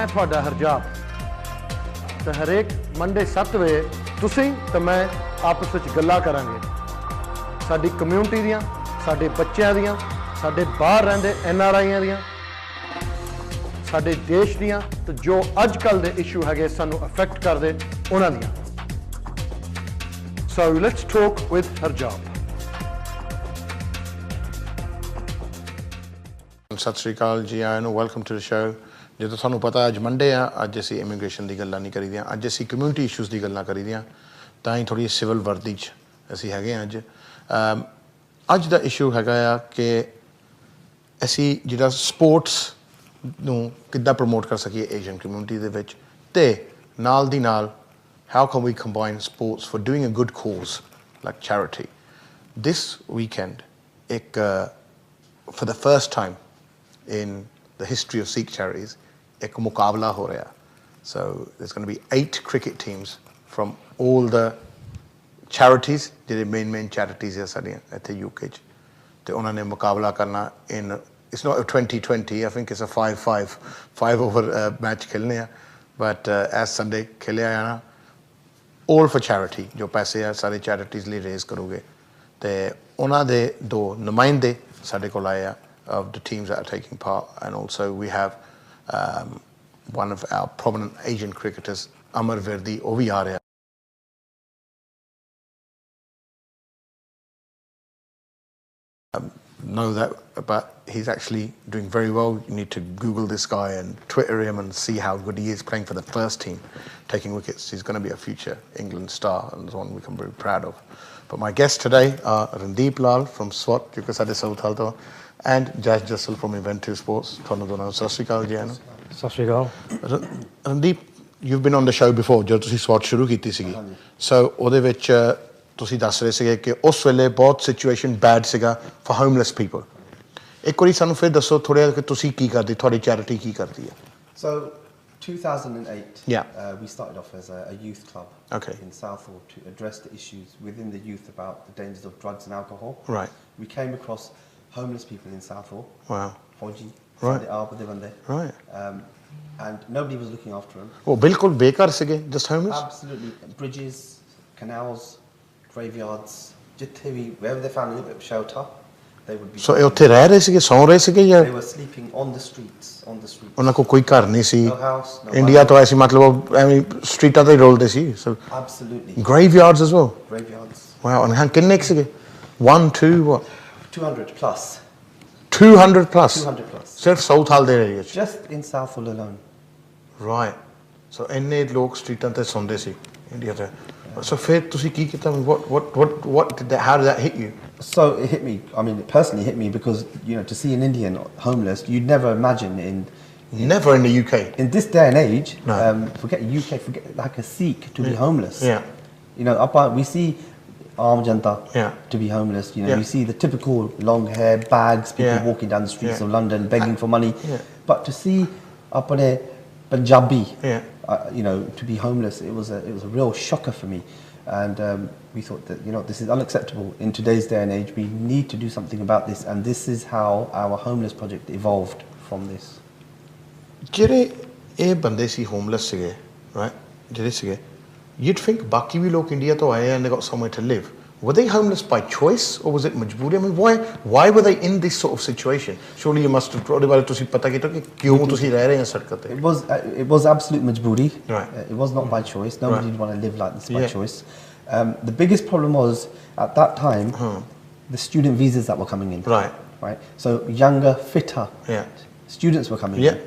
मैं थोड़ा हरजाप तो हरेक मंडे 7 बजे तुसीं तो मैं आपस में गल्लां करांगे साडी कम्यूनिटी दियां साडे बच्चों दियां साडे बाहर रहिंदे NRIयां दियां साडे देश दियां तो जो अजकल दे इशू है सानू अफेक्ट करदे उन्हां दियां So let's talk with Harjap. सत श्री अकाल जी आए नो वेलकम टू द शो जो थानू पता अज मंडे आ अज असी इमीग्रेशन की गल्लां नहीं करी दियां अज असी कम्यूनिटी इशूज़ की गल्लां करी दियां तां ही थोड़ी सिविल वर्दी च असी हैगे अज अज दा इशू हैगा आ कि असी जिहड़ा स्पोर्ट्स नू किद्दां प्रमोट कर सकीए एशियन कम्यूनिटी दे विच ते नाल दी नाल how can we combine sports for doing a good cause like charity. This weekend for the first time in the history of Sikh charities ek muqabla ho raha so there's going to be 8 cricket teams from all the charities the main charities are sadiyan ethe UK ch te ਉਹਨਾਂ ਨੇ ਮੁਕਾਬਲਾ ਕਰਨਾ in it's not a 2020 I think it's a 5 over match खेलने हैं but as Sunday खेले आया ना all for charity जो पैसे है सारे charities लिए raise करोगे ते उन्हां दे दो नुमाइंदे साडे कोल आए of the teams that are taking part and also we have one of our prominent Asian cricketers Amar Virdi ਉਹ ਵੀ ਆ ਰਿਹਾ know that but he's actually doing very well. You need to Google this guy and Twitter him and see how good he is playing for the first team taking wickets. He's going to be a future England star and one we can be very proud of. But my guests today are Randeep Lal from SWAT जो कि साडे south हाल तो and Jaz Jassal from Inventive Sports. ਤੁਹਾਨੂੰ ਦੋਨਾਂ ਨੂੰ ਸਤਿ ਸ਼੍ਰੀ ਅਕਾਲ ਜੀ ਆਇਆਂ ਸਤਿ ਸ਼੍ਰੀ ਅਕਾਲ Randeep you've been on the show before ਜਦੋਂ ਤੁਸੀਂ SWAT ਸ਼ੁਰੂ ਕੀਤੀ ਸੀਗੀ so ਉਹਦੇ ਵਿੱਚ ਤੁਸੀਂ ਦੱਸ ਰਹੇ ਸੀਗੇ ਕਿ ਉਸ ਵੇਲੇ ਬਹੁਤ ਸਿਚੁਏਸ਼ਨ ਬੈਡ ਸੀਗਾ ਫॉर ਹੋਮਲੈਸ ਪੀਪਲ ਇੱਕ ਵਾਰੀ ਸਾਨੂੰ ਫਿਰ ਦੱਸੋ ਥੋੜਾ ਕਿ ਤੁਸੀਂ ਕੀ ਕਰਦੇ ਤੁਹਾਡੀ ਚੈਰਿਟੀ ਕੀ ਕਰਦੀ ਹੈ So 2008 we started off as a youth club in Southall to address the issues within the youth about the dangers of drugs and alcohol. Right. We came across homeless people in Southall. Wow. Hoji, Right. Right. And nobody was looking after them. ਉਹ ਬਿਲਕੁਲ ਬੇਕਾਰ ਸੀਗੇ just homeless Absolutely. Bridges, canals, graveyards, jithe we wherever they found a little bit of shelter, they would be. So ਇਹ ਉੱਥੇ ਰਹਿ ਰਹੇ ਸੀਗੇ ਸੌਂ ਰਹੇ ਸੀਗੇ ਜਾਂ they were sleeping on the streets. ਉਹਨਾਂ ਕੋਲ ਕੋਈ ਘਰ ਨਹੀਂ ਸੀ No house, no ਇੰਡੀਆ ਤੋਂ ਐਸੀ ਮਤਲਬ ਐਵੇਂ ਸਟਰੀਟਾਂ ਤੇ ਰੋਲਦੇ ਸੀ so absolutely graveyards as well graveyards wow and ਹਾਂ ਕਿੰਨੇ ਸੀਗੇ 1 2 what 200 plus 200 plus ਸਿਰਫ ਸਾਊਥ ਹਾਲ ਦੇ ਏਰੀਆ ਚ just in Southall alone right so ਇੰਨੇ ਲੋਕ ਸਟਰੀਟਾਂ ਤੇ ਸੌਂਦੇ ਸੀ ਇੰਡੀਆ ਤੇ so ਫਿਰ ਤੁਸੀਂ ਕੀ ਕੀਤਾ what did that how did that hit you so it hit me I mean it personally hit me because you know to see an Indian homeless you'd never imagine never in the UK in this day and age no. forget UK forget like a Sikh to be homeless yeah you know we see Aam Janta to be homeless you know you see the typical long hair bags people walking down the streets of London begging for money but to see apne Punjabi you know to be homeless it was a real shocker for me and we thought that you know this is unacceptable in today's day and age we need to do something about this and this is how our homeless project evolved from this ਜਿਹੜੇ ਇਹ ਬੰਦੇ ਸੀ homeless ਸੀਗੇ right ਜਿਹੜੇ ਸੀਗੇ you'd think ਬਾਕੀ ਵੀ ਲੋਕ India ਤੋਂ ਆਏ and they got somewhere to live were they homeless by choice or was it majboori I mean why were they in this sort of situation surely you must have ਉਹਦੇ ਬਾਰੇ ਤੁਸੀਂ ਪਤਾ ਕੀਤਾ ਕਿ ਕਿਉਂ ਤੁਸੀਂ ਰਹਿ ਰਹੇ ਹੋ ਸੜਕਾਂ ਤੇ it was absolute majboori right it was not by choice nobody would want to live like this by choice the biggest problem was at that time the student visas that were coming in right so younger fitter students were coming in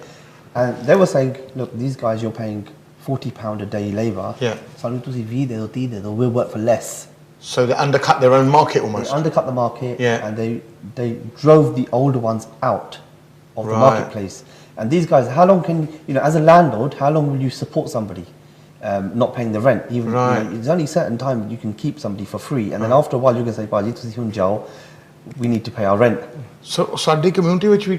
and they were saying look these guys you're paying £40 a day labour ਸਾਨੂੰ ਤੁਸੀਂ 20 ਦੇ ਦਿਓ 30 ਦੇ ਦਿਓ we'll work for less so they undercut their own market almost they undercut the market and they drove the older ones out of the marketplace and these guys how long can you know as a landlord how long will you support somebody not paying the rent even you know, there's only a certain time you can keep somebody for free and then after a while you're going to say bhai ਤੁਸੀਂ ਹੁਣ ਜਾਓ we need to pay our rent so ਸਾਡੀ community ਵਿੱਚ ਵੀ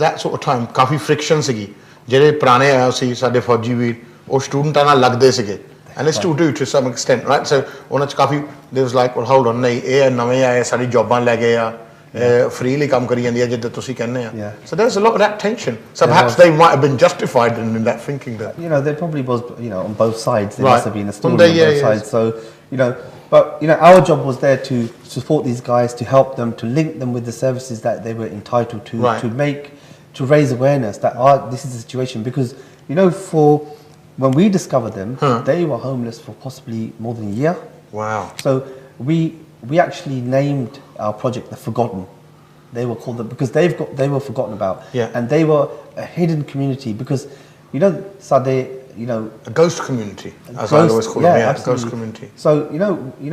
that sort of time coffee friction ਸੀਗੀ ਜਿਹੜੇ ਪੁਰਾਣੇ ਆਏ ਸੀ ਸਾਡੇ ਫੌਜੀ ਵੀਰ ਉਹ ਸਟੂਡੈਂਟਾਂ ਨਾਲ ਲੱਗਦੇ ਸੀਗੇ and they still do to some extent right so ਉਹਨਾਂ ਚ ਕਾਫੀ there was like well hold on ਨਹੀਂ ਇਹ ਨਵੇਂ ਆਏ ਸਾਡੀ ਜੌਬਾਂ ਲੈ ਗਏ ਆ freely ਕੰਮ ਕਰੀ ਜਾਂਦੀ ਹੈ ਜਿੱਦਾਂ ਤੁਸੀਂ ਕਹਿੰਦੇ ਆ Yeah. so there's a lot of that tension so There perhaps was. they might have been justified in that thinking that You know, there probably was, you know, on both sides. There Right. must have been a story Well, on yeah, both yeah. sides. So, you know, but, you know, our job was there to support these guys, to help them, to link them with the services that they were entitled to, Right. to raise awareness that this is the situation. Because, you know, when we discovered them, they were homeless for possibly more than a year. wow So we actually named our project the Forgotten. They were called because they were forgotten about, Yeah. and they were a hidden community because, you know, Sade, you know, a ghost community as I ghost- always call yeah, it absolutely. ghost community So you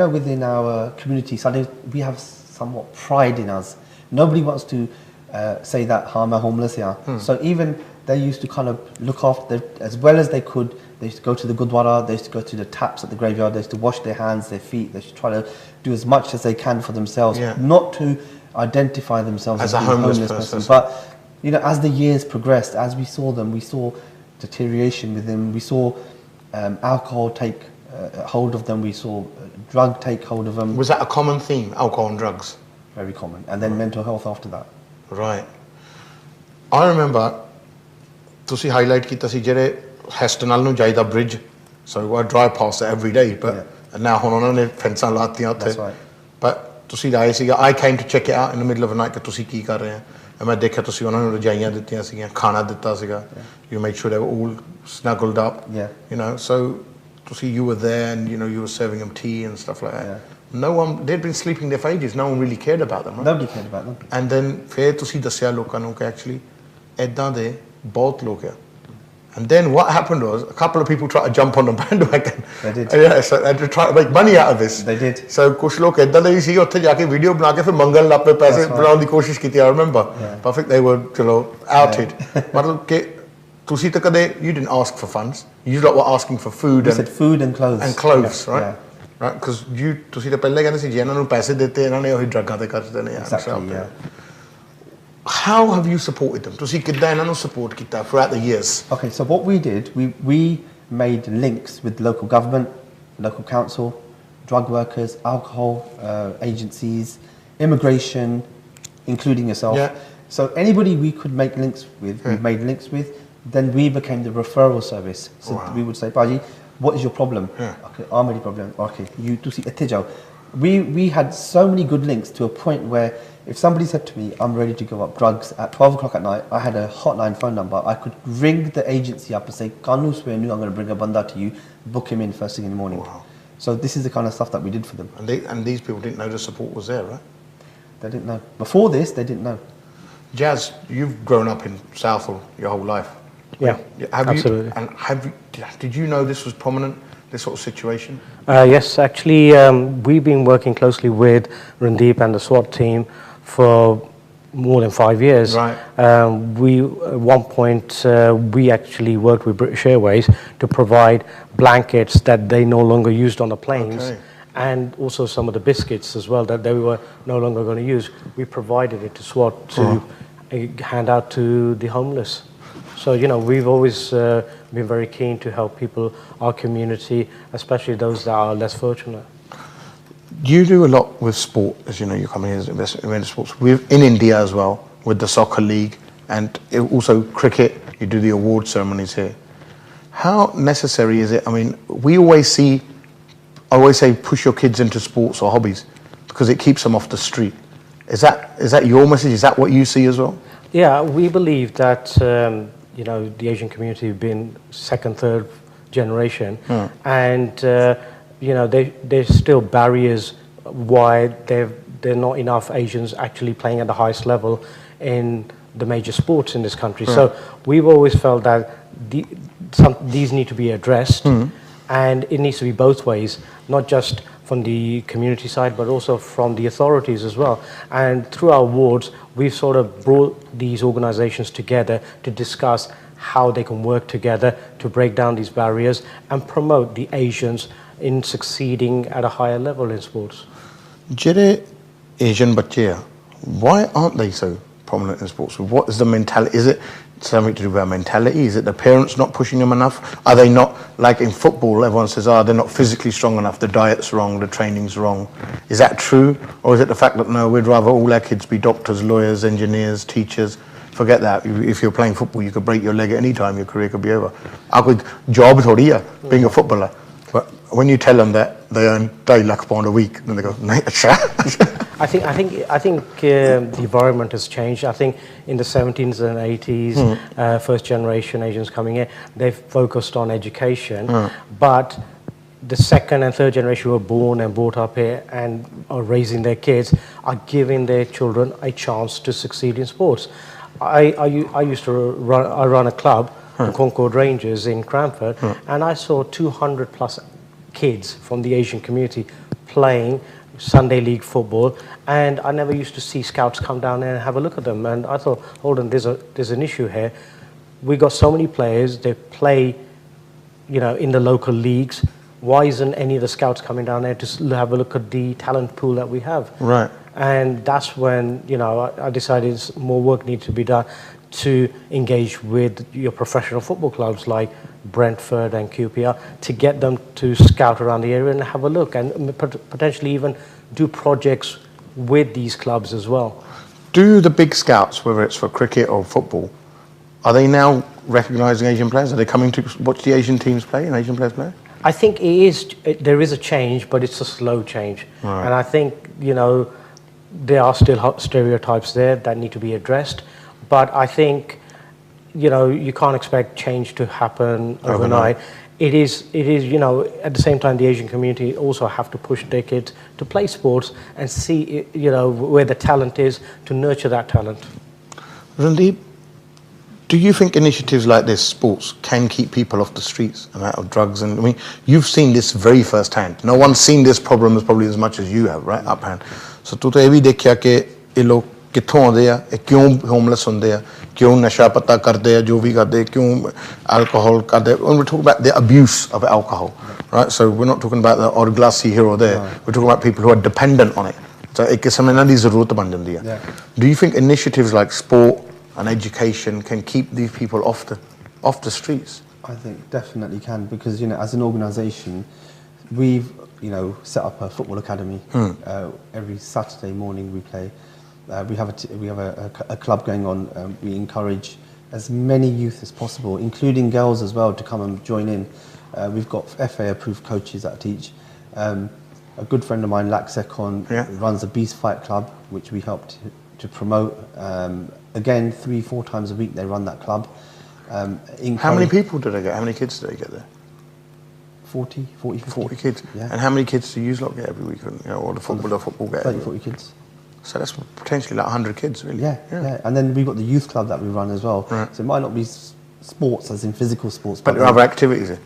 know, within our community, Sade, we have somewhat pride in us. Nobody wants to say that I'm homeless here. So even they used to kind of look after as well as they could. They used to go to the Gurdwara, they used to go to the taps at the graveyard, they used to wash their hands, their feet, they used to try to do as much as they can for themselves, Yeah. not to identify themselves As a being homeless person. person. But, you know, as the years progressed, as we saw them, we saw deterioration with them, we saw alcohol take hold of them, we saw drug take hold of them. was that a common theme alcohol and drugs Very common. And then mental health after that. right I remember ਤੁਸੀਂ highlight ਕੀਤਾ ਸੀ ਜਿਹੜੇ ਹੈਸਟਨਲ ਨੂੰ ਜਾਈਦਾ bridge so I drive past it every day but now ਹੁਣ ਉਹਨਾਂ ਨੇ ਫੈਂਸਾਂ ਲਾਤੀਆਂ ਉੱਥੇ That's right. but ਤੁਸੀਂ ਆਏ ਸੀਗਾ I came to check it out in the middle of the night ਕਿ ਤੁਸੀਂ ਕੀ ਕਰ ਰਹੇ ਆ ਮੈਂ ਦੇਖਿਆ ਤੁਸੀਂ ਉਹਨਾਂ ਨੂੰ ਰਜਾਈਆਂ ਦਿੱਤੀਆਂ ਸੀਗੀਆਂ ਖਾਣਾ ਦਿੱਤਾ ਸੀਗਾ you made sure they were all snuggled up you know so ਤੁਸੀਂ you were there and you know you were serving them tea and stuff like that no one they'd been sleeping there for ages no one really cared about them right? Nobody cared about them. and then ਫਿਰ ਤੁਸੀਂ ਦੱਸਿਆ ਲੋਕਾਂ ਨੂੰ ਕਿ actually ਇੱਦਾਂ ਦੇ ਬਹੁਤ ਲੋਕ ਆ and then what happened was a couple of people tried to jump on the bandwagon They did. yeah so they tried to make money out of this They did. so ਕੁਝ ਲੋਕ ਇੱਦਾਂ ਦੇ ਵੀ ਸੀ ਉੱਥੇ ਜਾ ਕੇ ਵੀਡੀਓ ਬਣਾ ਕੇ ਫਿਰ ਮੰਗਣ ਲੱਗ ਪਏ ਪੈਸੇ That's right. ਬਣਾਉਣ ਦੀ ਕੋਸ਼ਿਸ਼ ਕੀਤੀ I remember but I think they were ਚਲੋ outed ਮਤਲਬ ਕਿ ਤੁਸੀਂ ਤਾਂ ਕਦੇ you didn't ask for funds you lot were asking for food We said food and clothes. right Yeah. right because you ਤੁਸੀਂ ਤਾਂ ਪਹਿਲੇ ਕਹਿੰਦੇ ਸੀ ਜੇ ਇਹਨਾਂ ਨੂੰ ਪੈਸੇ ਦਿੱਤੇ ਇਹਨਾਂ ਨੇ ਉਹੀ ਡਰੱਗਾਂ ਤੇ ਖਰਚ ਦੇਣੇ ਆ Exactly, yeah. How have you supported them? ਤੁਸੀਂ ਕਿੱਦਾਂ ਇਹਨਾਂ ਨੂੰ support ਕੀਤਾ throughout the years? Okay, so what we did, we made links with local government, local council, drug workers, alcohol agencies, immigration, including yourself. Yeah. So anybody we could make links with, we made links with, then we became the referral service. So we would say, Baji, what is your problem? Okay, armory problem. Okay, you to see Etijao. We had so many good links to a point where if somebody said to me, I'm ready to give up drugs at 12 o'clock at night, I had a hotline phone number. I could ring the agency up and say, Kanu Swenu, I'm going to bring a banda to you, book him in first thing in the morning. Wow. So this is the kind of stuff that we did for them. And these people didn't know the support was there, right? They didn't know. Before this, they didn't know. Jazz, you've grown up in Southall your whole life. Yeah, absolutely. Did you know this was prominent, this sort of situation? Yes, actually, we've been working closely with Randeep and the SWAT team for more than 5 years. Right. At one point, we actually worked with British Airways to provide blankets that they no longer used on the planes. Okay. And also some of the biscuits as well that they were no longer going to use. We provided it to SWAT to hand out to the homeless. So, you know, we've always been very keen to help people, our community, especially those that are less fortunate. You do a lot with sport, as you know, you're coming in as investment in sports. In India as well, with the soccer league, and also cricket, you do the award ceremonies here. How necessary is it? I mean, I always say push your kids into sports or hobbies because it keeps them off the street. Is that your message? Is that what you see as well? Yeah, we believe that, you know, the Asian community have been second, third generation, and you know, there's still barriers why there are not enough Asians actually playing at the highest level in the major sports in this country. So we've always felt that these need to be addressed, and it needs to be both ways, not just from the community side, but also from the authorities as well. And through our awards, we've sort of brought these organizations together to discuss how they can work together to break down these barriers and promote the Asians in succeeding at a higher level in sports. Jere Asian bachche, why aren't they so prominent in sports? What is the mentality? Is it something to do with our mentality? Is it the parents not pushing them enough? Are they not, like in football, everyone says, they're not physically strong enough, the diet's wrong, the training's wrong. Is that true? Or is it the fact that, no, we'd rather all our kids be doctors, lawyers, engineers, teachers? Forget that. If you're playing football, you could break your leg at any time, your career could be over. Our job is being a footballer. But when you tell them that they earn £2 lakh a week, then they go, I think the environment has changed. I think in the 70s and 80s, first generation Asians coming in, they've focused on education, but the second and third generation who are born and brought up here and are raising their kids are giving their children a chance to succeed in sports. I used to run a club, the Concord Rangers in Cranford, and I saw 200 plus kids from the Asian community playing Sunday league football, and I never used to see scouts come down there and have a look at them. And I thought, hold on, there's an issue here. We got so many players, they play, in the local leagues. Why isn't any of the scouts coming down there to have a look at the talent pool that we have? Right. And that's when, I decided more work needs to be done to engage with your professional football clubs like Brentford and QPR to get them to scout around the area and have a look and potentially even do projects with these clubs as well. Do the big scouts, whether it's for cricket or football, are they now recognising Asian players? Are they coming to watch the Asian teams play and Asian players play? I think there is a change, but it's a slow change. Right. And I think, there are still stereotypes there that need to be addressed. But I think, you can't expect change to happen overnight. It is, at the same time, the Asian community also have to push their kids to play sports and see, where the talent is, to nurture that talent. Randeep, do you think initiatives like this, sports, can keep people off the streets and out of drugs? And I mean, you've seen this very first hand. No one's seen this problem as probably as much as you have, right? Up hand. So तू तो ये भी देखा कि ये लोग कित्थों आते हैं, क्यों homeless होते हैं, क्यों नशा पता करते हैं, जो भी करते हैं, क्यों alcohol करते हैं. When we talk about the abuse of alcohol, right? So we're not talking about the odd glassy here or there. We're talking about people who are dependent on it. So एक किस्म में ना दी ज़रूरत बन जाती है. Do you think initiatives like sport and education can keep these people off the streets? I think definitely can, because as an organisation, we've set up a football academy. Every Saturday morning we play. We have a club going on. We encourage as many youth as possible, including girls as well, to come and join in. We've got FA approved coaches that teach. A good friend of mine, Lak Sekon, runs a Beast Fight Club, which we helped to promote. Again, 3-4 times a week they run that club. How many people do they get? How many kids do they get there? 40 kids. Yeah. And how many kids do you lot get every week? Or the football get? 30-40 kids. So that's potentially like 100 kids, really. Yeah. And then we've got the youth club that we run as well. Right. So it might not be sports, as in physical sports. But there are other activities.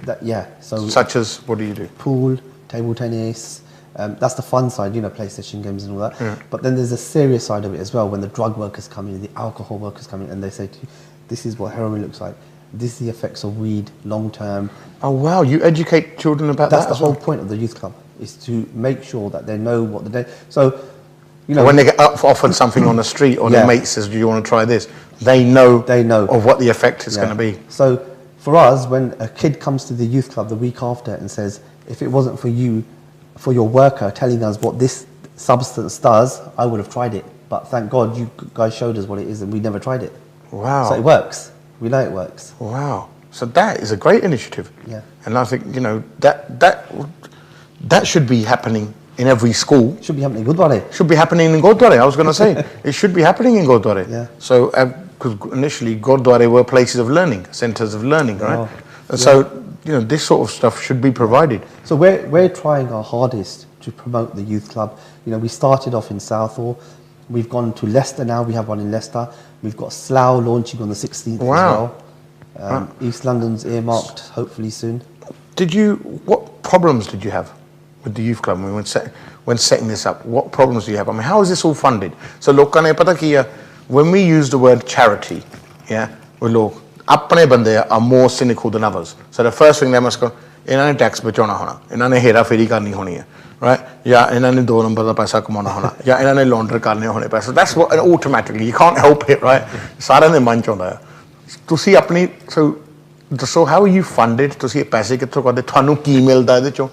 So such as, what do you do? Pool, table tennis. That's the fun side, PlayStation games and all that. Yeah. But then there's a serious side of it as well, when the drug workers come in, the alcohol workers come in, and they say to you, this is what heroin looks like. This is the effects of weed long term. Oh wow, you educate children about that? That's the whole point of the youth club, is to make sure that they know what the day. So, when they get offered something on the street, or their mate says, do you want to try this? They know of what the effect is going to be. So for us, when a kid comes to the youth club the week after and says, if it wasn't for you, for your worker telling us what this substance does, I would have tried it. But thank God you guys showed us what it is and we never tried it. Wow. So it works. We know it works. Wow. So that is a great initiative. Yeah. And I think, that should be happening in every school. Should be happening in Gurdwara. Should be happening in Gurdwara, I was going to say. It should be happening in Gurdwara. Yeah. So, because initially Gurdwara were places of learning, centres of learning, right? Oh, and so, this sort of stuff should be provided. So we're trying our hardest to promote the youth club. We started off in Southall. We've gone to Leicester now. We have one in Leicester. We've got Slough launching on the 16th wow. as well. East London's earmarked hopefully soon. What problems did you have with the youth club when setting this up? What problems do you have? I mean, how is this all funded? So when we use the word charity, apne bande are more cynical than others. So the first thing they must go, इन्होंने tax बचाना होना, इन्होंने हेरा फेरी करनी होनी है, right? या इन्होंने 2 number का पैसा कमाना होना, या इन्होंने लॉन्डर करने होने पैसे. That's what automatically, you can't help it, right? सारे ने मन चाहता है. ਤੁਸੀਂ ਆਪਣੀ so ਦੱਸੋ how are you funded ਤੁਸੀਂ ਪੈਸੇ ਕਿੱਥੋਂ ਕਰਦੇ ਤੁਹਾਨੂੰ ਕੀ ਮਿਲਦਾ ਇਹਦੇ ਚੋਂ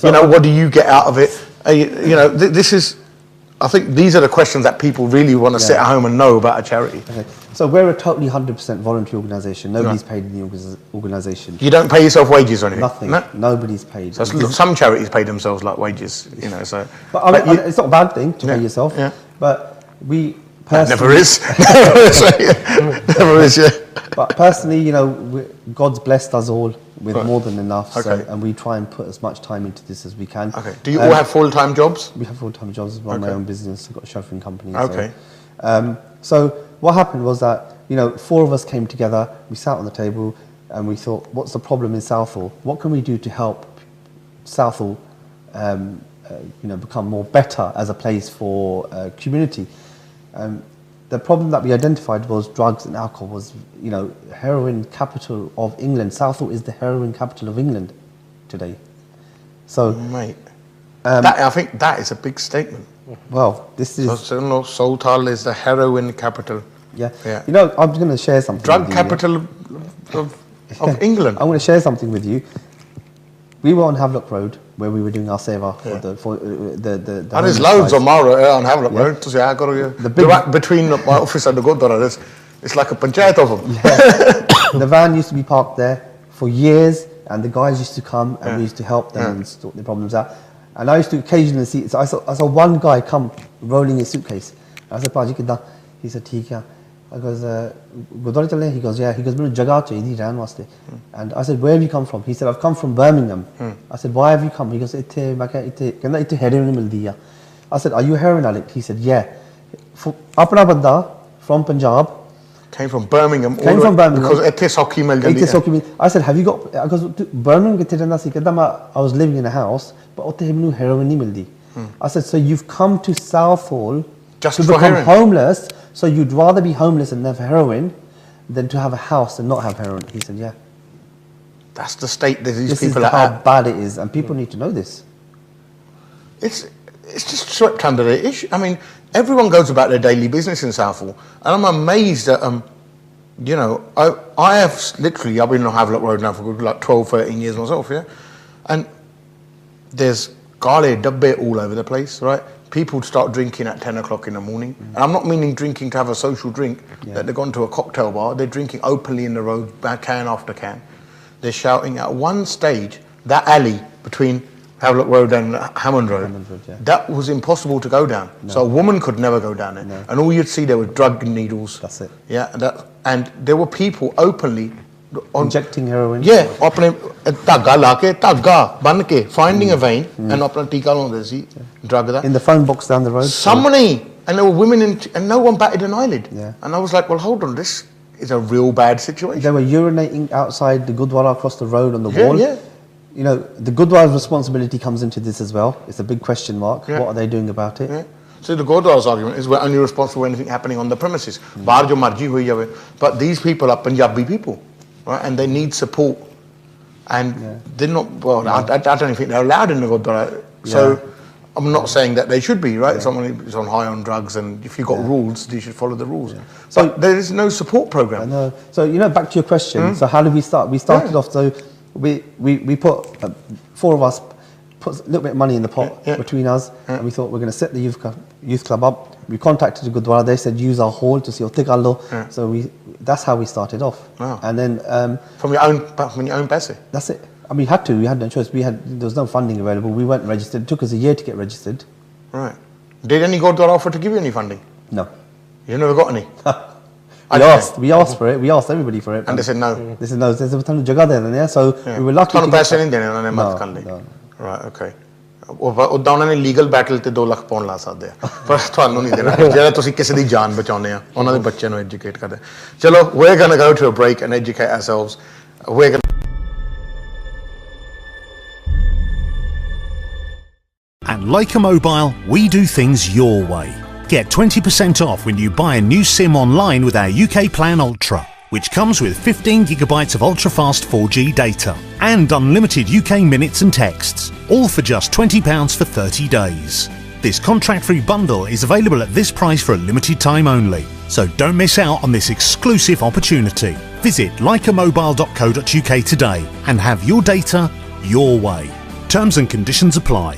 you know what do you get out of it you know this is I think these are the questions that people really want to sit at home and know about a charity. Okay. So we're a totally 100% voluntary organisation. Nobody's paid in the organisation. You don't pay yourself wages or anything? Nothing. No? Nobody's paid. So some charities pay themselves like wages, you know. So, but I mean, it's not a bad thing to pay yourself. Yeah. But we personally... Never is. Never is, yeah. But personally, you know, God's blessed us all with more than enough. Okay. So, and we try and put as much time into this as we can. Okay. Do you all have full-time jobs? We have full-time jobs. I run my own business. I've got a chauffeuring company. Okay. So what happened was that, you know, 4 of us came together, we sat on the table and we thought, what's the problem in Southall? What can we do to help Southall, you know, become more better as a place for community? The problem that we identified was drugs and alcohol was, you know, heroin capital of England. Southall is the heroin capital of England today. So, mate, I think that is a big statement. Well, this is... So, Southall is the heroin capital. Yeah. You know, I'm going to share something Drug with capital of England. I want to share something with you. We were on Havelock Road where we were doing our seva for the and there's loads on Mara on Havelock Road. Between my office and the Gurdwara, it's like a panchayat of them. The van used to be parked there for years, and the guys used to come and we used to help them and sort their problems out. And I used to occasionally see. So I saw one guy come rolling his suitcase. I said, "Paji, kidda?" He said, "Theek hai." I goes, "Gurdwara chale?" He goes, "Yeah." He goes, "Mainu jagah chahiye ran waste." And I said, "Where have you come from?" He said, "I've come from Birmingham." I said, "Why have you come?" He goes, "Itthe main kya itthe kenda itthe heroin mildi hai." I said, "Are you a heroin addict?" He said, "Yeah." Apna banda from Punjab came from Birmingham. Because itthe sokhi mil jandi hai. I said, "Have you got?" Because Birmingham kitthe rehna si kenda I was living in a house, but utte mainu heroin nahi mildi. I said, "So you've come to Southall just to for become heroin. Homeless, so you'd rather be homeless and have heroin than to have a house and not have heroin." He said, "Yeah." That's the state that these this people is are how at. bad it is, and people need to know this. It's just swept under the issue. I mean, everyone goes about their daily business in Southall, and I'm amazed that, you know, I have literally, I've been on Havelock Road now for like 12, 13 years myself, yeah? And there's gale dabbe all over the place, right? People start drinking at 10 o'clock in the morning. And I'm not meaning drinking to have a social drink, that they've gone to a cocktail bar, they're drinking openly in the road, can after can. They're shouting at one stage, that alley between Havelock Road and Hammond Road, that was impossible to go down. No. So a woman could never go down there. No. And all you'd see there were drug needles. That's it. Yeah, and there were people openly injecting heroin. Yeah, apne tagga lake, tagga ban ke, finding a vein and apna tika launde si drug that. In the phone box down the road. Somebody, and there were women and no one batted an eyelid. Yeah. And I was like, well, hold on, this is a real bad situation. They were urinating outside the Gurdwara across the road on the wall. Yeah. You know, the Gurdwara's responsibility comes into this as well. It's a big question mark. What are they doing about it? Yeah. So the Gurdwara's argument is we're only responsible for anything happening on the premises. Bahar jo marji hui jave. But these people are Punjabi people, right? And they need support. And they're not, well, I don't even think they're allowed in the Gurdwara. So I'm not saying that they should be, right? Someone who's on high on drugs, and if you've got rules, you should follow the rules. So there is no support program. I know. So, you know, back to your question. So how did we start? We started off, so we put, 4 of us put a little bit of money in the pot between us, and we thought we're going to set the youth club up. We contacted the Gurdwara. They said use our hall to see Otikallo. So that's how we started off. Wow. And then from your own paise. That's it. I mean, we had no choice. There was no funding available. We weren't registered. It took us a year to get registered. Right. Did any Gurdwara offer to give you any funding? No. You never got any? We asked for it. We asked everybody for it. And they said no. They said no. There's a ton of jagah there, so we were lucky to get that. No. Right, okay. ਉਦਾਂ ਉਹਨਾਂ ਨੇ legal battle ਤੇ 2 ਲੱਖ ਪਾਉਣ ਲਾ ਸਕਦੇ ਆ ਪਰ ਤੁਹਾਨੂੰ ਨਹੀਂ ਦੇਣਾ ਜਿਹੜਾ ਤੁਸੀਂ ਕਿਸੇ ਦੀ ਜਾਨ ਬਚਾਉਂਦੇ ਆ ਉਹਨਾਂ ਦੇ ਬੱਚਿਆਂ ਨੂੰ ਐਜੂਕੇਟ ਕਰਦੇ ਚਲੋ we're going to go to a break and educate ourselves. We're going At Leica Mobile, we do things your way. Get 20% off when you buy a new SIM online with our UK Plan Ultra, which comes with 15 gigabytes of ultra-fast 4G data and unlimited UK minutes and texts, all for just £20 for 30 days. This contract-free bundle is available at this price for a limited time only, so don't miss out on this exclusive opportunity. Visit likamobile.co.uk today and have your data your way. Terms and conditions apply.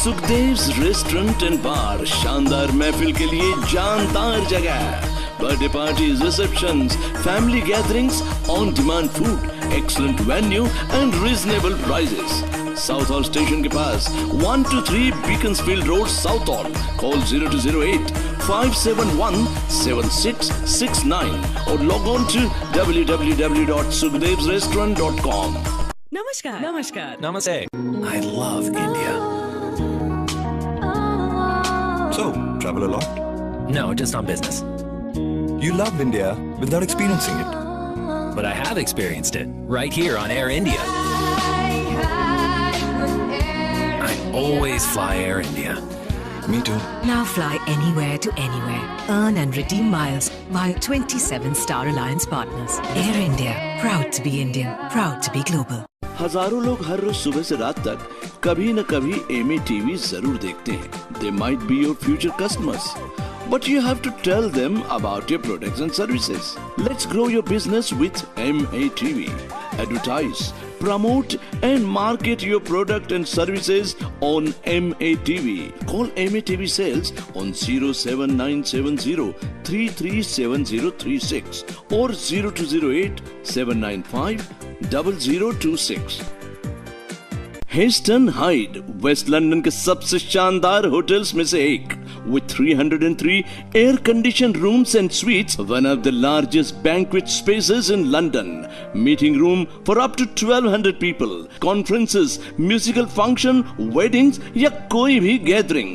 Sukhdev's restaurant and bar शानदार महफिल के लिए जानदार जगह. Birthday parties, receptions, family gatherings, on demand food, excellent venue and reasonable prices. Southall station के पास 123 Beaconsfield road, Southall. Call 0208 571 7669 और log on to www.sukhdevsrestaurant.com. Namaskar. Namaskar. Namaste. I love India. So, travel a lot? No, just on business. You love India without experiencing it. But I have experienced it right here on Air India. I always fly Air India. Me too. Now fly anywhere to anywhere. Earn and redeem miles via 27 Star Alliance partners. Air India. Proud to be Indian. Proud to be global. हजारों लोग हर रोज सुबह से रात तक कभी न कभी MATV जरूर देखते हैं. They might be your future customers, but you have to tell them about your products and services. Let's grow your business with MATV. Advertise, promote and market your product and services on MATV. Call MATV sales on 07970 337036 or 0208 795 0026. Heston Hyde west London के सबसे शानदार hotels में से एक. With 303 air-conditioned rooms and suites, one of the largest banquet spaces in London. Meeting room for up to 1200 people. Conferences, musical function, weddings या कोई भी gathering.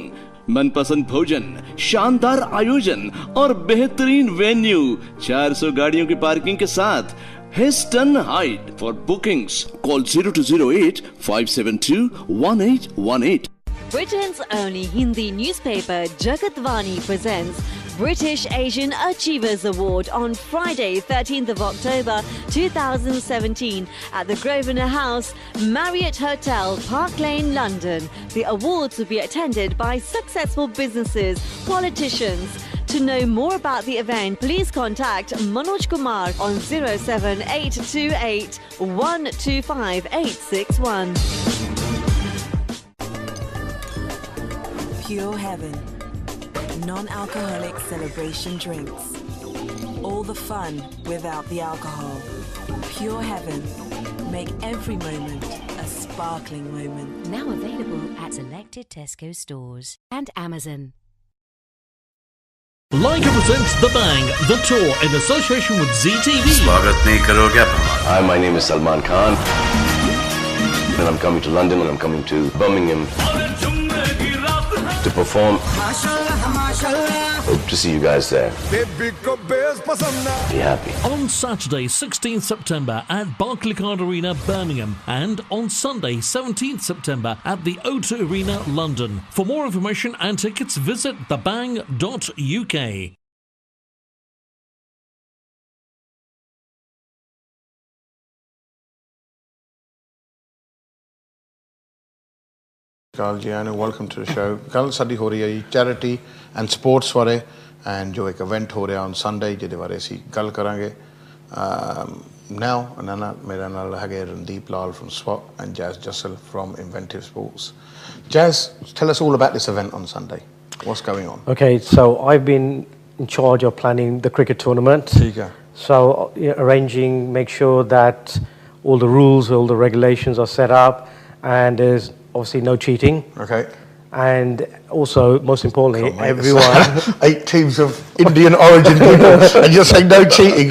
मनपसंद भोजन, शानदार आयोजन और बेहतरीन वेन्यू. 400 गाड़ियों की पार्किंग के साथ Heston Hyde. For bookings, call 0208 572 1818. Britain's only Hindi newspaper Jagatwani presents British Asian Achievers Award on Friday, 13th of October 2017 at the Grosvenor House, Marriott Hotel, Park Lane, London. The awards will be attended by successful businesses, politicians. To know more about the event, please contact Manoj Kumar on 07828 125 861. Pure Heaven. Non-alcoholic celebration drinks. All the fun without the alcohol. Pure Heaven. Make every moment a sparkling moment. Now available at selected Tesco stores and Amazon. Leica presents The Bang, the tour in association with ZTV. Hi, my name is Salman Khan. And I'm coming to London and I'm coming to Birmingham to perform. Hope to see you guys there. Be happy. On Saturday, 16th September at Barclaycard Arena, Birmingham, and on Sunday, 17th September at the O2 Arena, London. For more information and tickets, visit thebang.uk. Welcome to the show. कल साडी हो रही है charity and sports बारे and जो एक event हो रहा on Sunday ਜਿਹਦੇ ਬਾਰੇ ਅਸੀਂ ਗੱਲ ਕਰਾਂਗੇ. Now ਮੇਰਾ ਨਾਲ ਹੈਗੇ ਰਣਦੀਪ ਲਾਲ from SWAT and Jazz Jussel from Inventive Sports. Jazz, tell us all about this event on Sunday. What's going on? Okay, so I've been in charge of planning the cricket tournament. So arranging, make sure that all the rules, all the regulations are set up, and there's obviously no cheating. Okay. And also, most importantly, everyone... 8 teams of Indian origin people, and you're saying no cheating.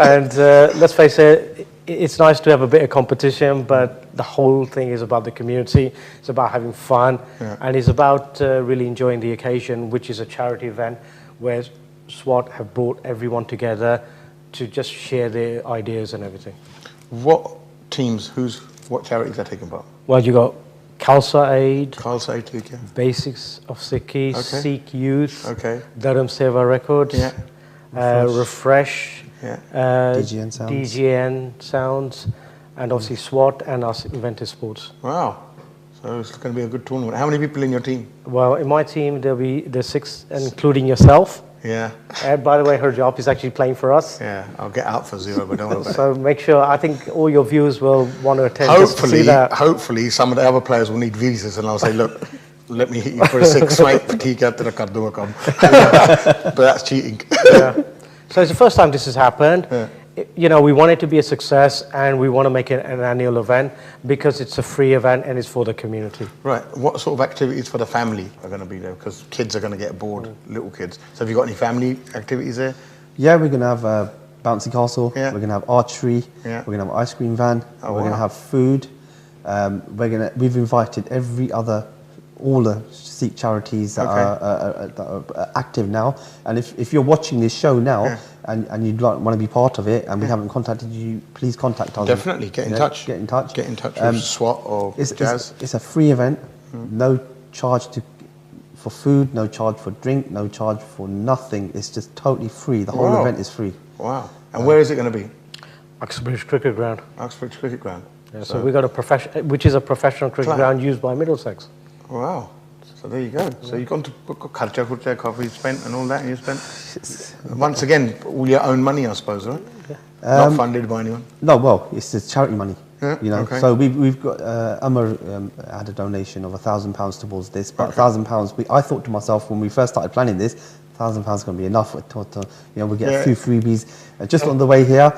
And let's face it, it's nice to have a bit of competition, but the whole thing is about the community. It's about having fun, and it's about really enjoying the occasion, which is a charity event where SWAT have brought everyone together to just share their ideas and everything. What teams, what charities are taking part? Well, you got Khalsa Aid, Basics of Sikhi, Sikh Youth, Dharam Seva Records, Refresh, DGN Sounds, and obviously SWAT and us Inventive Sports. Wow. So it's going to be a good tournament. How many people in your team? Well, in my team, there's 6, including yourself. Yeah. And by the way, Harjap is actually playing for us. Yeah, I'll get out for 0, but don't worry about So make sure, I think all your viewers will want to attend just to see hopefully, that. hopefully some of the other players will need visas and I'll say, look, let me hit you for a 6, mate. ठीक है, तेरा कर दूंगा काम. But that's cheating. Yeah. So it's the first time this has happened. Yeah. You know, we want it to be a success and we want to make it an annual event because it's a free event and it's for the community. Right. What sort of activities for the family are going to be there? Because kids are going to get bored, little kids. So have you got any family activities there? Yeah, we're going to have a bouncy castle. Yeah. We're going to have archery. Yeah. We're going to have ice cream van. Oh, we're going to wow. have food. We've invited all the Sikh charities that are active now. And if you're watching this show now and you'd want to be part of it and we haven't contacted you, please contact us. Definitely, get in touch. Get in touch. Get in touch with SWAT or Jazz. It's a free event, no charge for food, no charge for drink, no charge for nothing. It's just totally free. The whole event is free. Wow. And where is it going to be? Uxbridge Cricket Ground. Uxbridge Cricket Ground. Yeah, so we got which is a professional cricket ground used by Middlesex. Wow. So there you go. So you've gone to Harjap, coffee spent and all that, and you spent, once again, all your own money, I suppose, right? Not funded by anyone? No, well, it's just charity money. Yeah, you know, okay. so we've got Amar had a donation of £1,000 towards this, but £1,000. I thought to myself when we first started planning this, £1,000 is going to be enough. We'll get a few freebies. Just on the way here,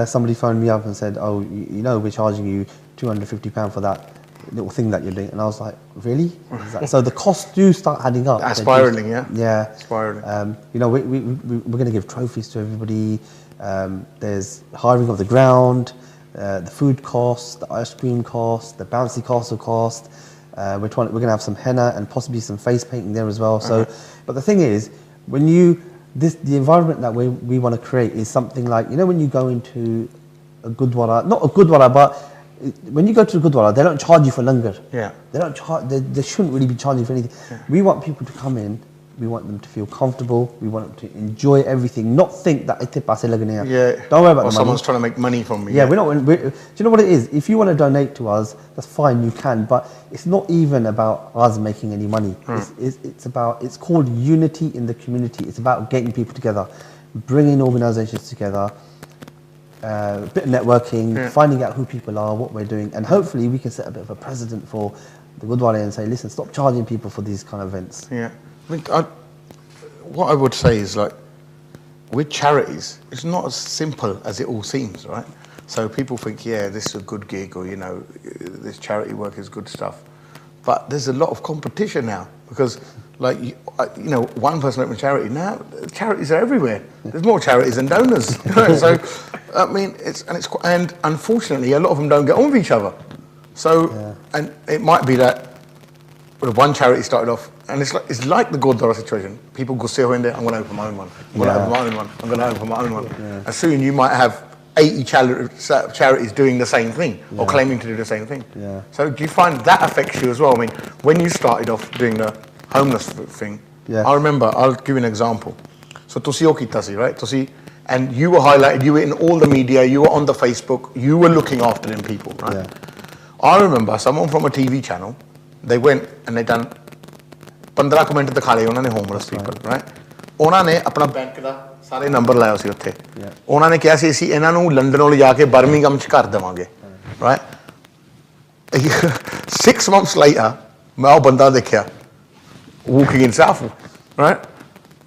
somebody phoned me up and said, "Oh, you know, we're charging you £250 for that little thing that you're doing," and I was like, "Really?" So the costs do start adding up. Spiraling, yeah. Yeah, spiraling. You know, we're going to give trophies to everybody. There's hiring of the ground. The food cost, the ice cream cost, the bouncy castle cost. We're going to have some henna and possibly some face painting there as well. So, but the thing is, the environment that we want to create is something like, you know, when you go into a gurdwara, not a gurdwara, but when you go to a gurdwara, they don't charge you for langar. Yeah. They don't charge. They shouldn't really be charging for anything. Yeah. We want people to come in. We want them to feel comfortable. We want them to enjoy everything, not think that it's paise lagane hai. Yeah. Don't worry about the someone's money. trying to make money from me. Yeah, do you know what it is? If you want to donate to us, that's fine, you can. But it's not even about us making any money. It's called unity in the community. It's about getting people together, bringing organisations together, a bit of networking, finding out who people are, what we're doing, and hopefully we can set a bit of a precedent for the Gurdwara and say, listen, stop charging people for these kind of events. Yeah. I mean, what I would say is, like, with charities, it's not as simple as it all seems, right? So people think, yeah, this is a good gig, or, you know, this charity work is good stuff. But there's a lot of competition now because, like, you know, one person opened a charity. Now charities are everywhere. There's more charities than donors. So, I mean, and unfortunately, a lot of them don't get on with each other. So, and it might be that one charity started off, and it's like the Gurdwara situation. People go say, I'm going to open my own one. I'm going to open my own one. I'm going to open my own one. Yeah. And soon you might have 80 charities doing the same thing or claiming to do the same thing. Yeah. So do you find that affects you as well? I mean, when you started off doing the homeless thing, I remember, I'll give you an example. So tusi o kita si, right? And you were highlighted, you were in all the media, you were on the Facebook, you were looking after them people, right? Yeah. I remember someone from a TV channel, they went and they done 15 comment दिखा लए उन्होंने homeless people, right? उन्होंने अपना bank का सारे number लाया उसी उत्थे. उन्होंने क्या सी इसी इन्हां नूं लंदन ले जाके बर्मिंघम च कर देवांगे, right? 6 months later, मैं वो बंदा देखा, walking in South, right?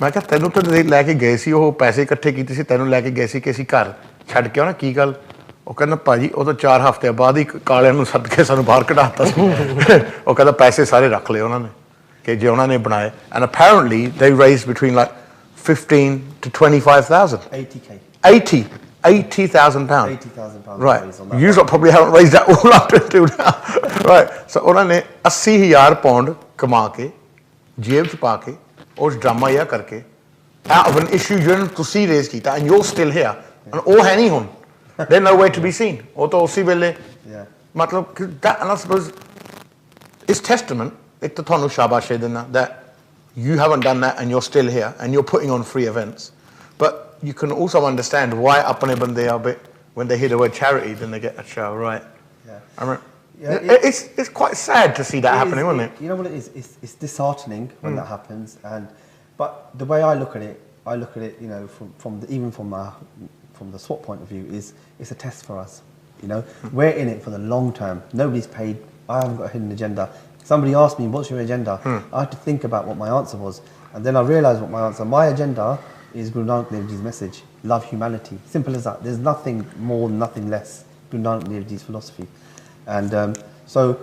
मैं कहा तैनूं तो लेके गए सी वो पैसे इकट्ठे कीते सी तैनूं लेके गए सी किसी घर छड़ के ना की गल ਉਹ ਕਹਿੰਦਾ ਭਾਜੀ ਉਹ ਤਾਂ 4 ਹਫ਼ਤੇ ਬਾਅਦ ਹੀ ਕਾਲਿਆਂ ਨੂੰ ਸੱਦ ਕੇ ਸਾਨੂੰ ਬਾਹਰ ਕਢਾਤਾ ਸੀ ਉਹ ਕਹਿੰਦਾ ਪੈਸੇ ਸਾਰੇ ਰੱਖ ਲਏ ਉਹਨਾਂ ਨੇ ਕਿ ਜੇ ਉਹਨਾਂ ਨੇ ਬਣਾਏ and apparently they raised between like 15 to 25,000 80,000 pounds right you probably haven't raised that all up until now right so ਉਹਨਾਂ ਨੇ 80,000 ਪਾਉਂਡ ਕਮਾ ਕੇ ਜੇਬ 'ਚ ਪਾ ਕੇ ਉਸ ਡਰਾਮਾ ਇਹ ਕਰਕੇ out of an issue ਜਿਹਨੂੰ ਤੁਸੀਂ ਰੇਜ਼ ਕੀਤਾ and you're still here and ਉਹ ਹੈ ਨਹੀਂ ਹੁਣ they're nowhere to be seen. That, and I suppose it's testament that you haven't done that and you're still here and you're putting on free events. But you can also understand why apne bande are a bit, when they hear the word charity, then they get a show, right? Yeah. I mean, it's quite sad to see that happening, isn't it? You know what it is? It's disheartening when that happens. But the way I look at it, I look at it, you know, from the SWAT point of view, is it's a test for us. You know, we're in it for the long term. Nobody's paid. I haven't got a hidden agenda. Somebody asked me, "What's your agenda?" I had to think about what my answer was, and then I realised what my answer. My agenda is Guru Nanak Dev Ji's message: love humanity. Simple as that. There's nothing more, nothing less. Guru Nanak Dev Ji's philosophy, and so.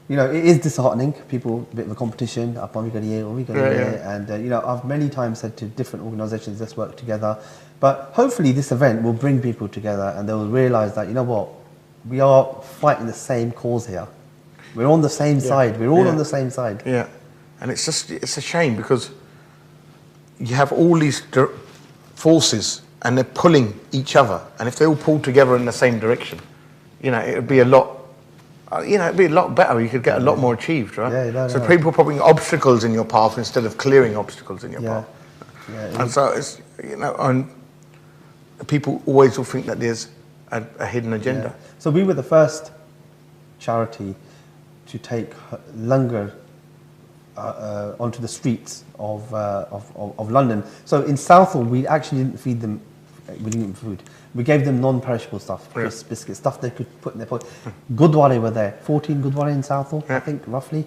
You know, it is disheartening. People, a bit of a competition. And you know, I've many times said to different organisations, let's work together. But hopefully, this event will bring people together, and they will realise that, you know what, we are fighting the same cause here. We're on the same side. We're all on the same side. Yeah, and it's a shame because you have all these forces, and they're pulling each other. And if they all pull together in the same direction, you know, it would be a lot. You know, it'd be a lot better. You could get a lot more achieved, right? Yeah, so people putting obstacles in your path instead of clearing obstacles in your path. Yeah, and so it's, you know, and people always will think that there's a hidden agenda. Yeah. So we were the first charity to take langar onto the streets of London. So in Southall, we actually didn't feed them. We didn't eat food. We gave them non-perishable stuff, crisps, biscuits, stuff they could put in their pocket. Gurdwara were there, 14 Gurdwara in Southall, I think, roughly.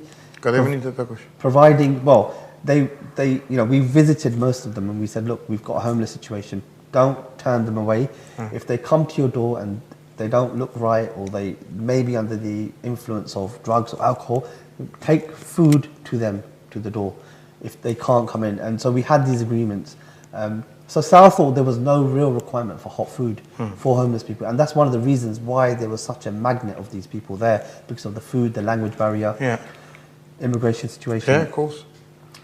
Providing, well, they, you know, we visited most of them and we said, look, we've got a homeless situation. Don't turn them away. If they come to your door and they don't look right, or they may be under the influence of drugs or alcohol, take food to them, to the door, if they can't come in. And so we had these agreements. So Southall, there was no real requirement for hot food for homeless people. And that's one of the reasons why there was such a magnet of these people there, because of the food, the language barrier, immigration situation. Yeah, of course.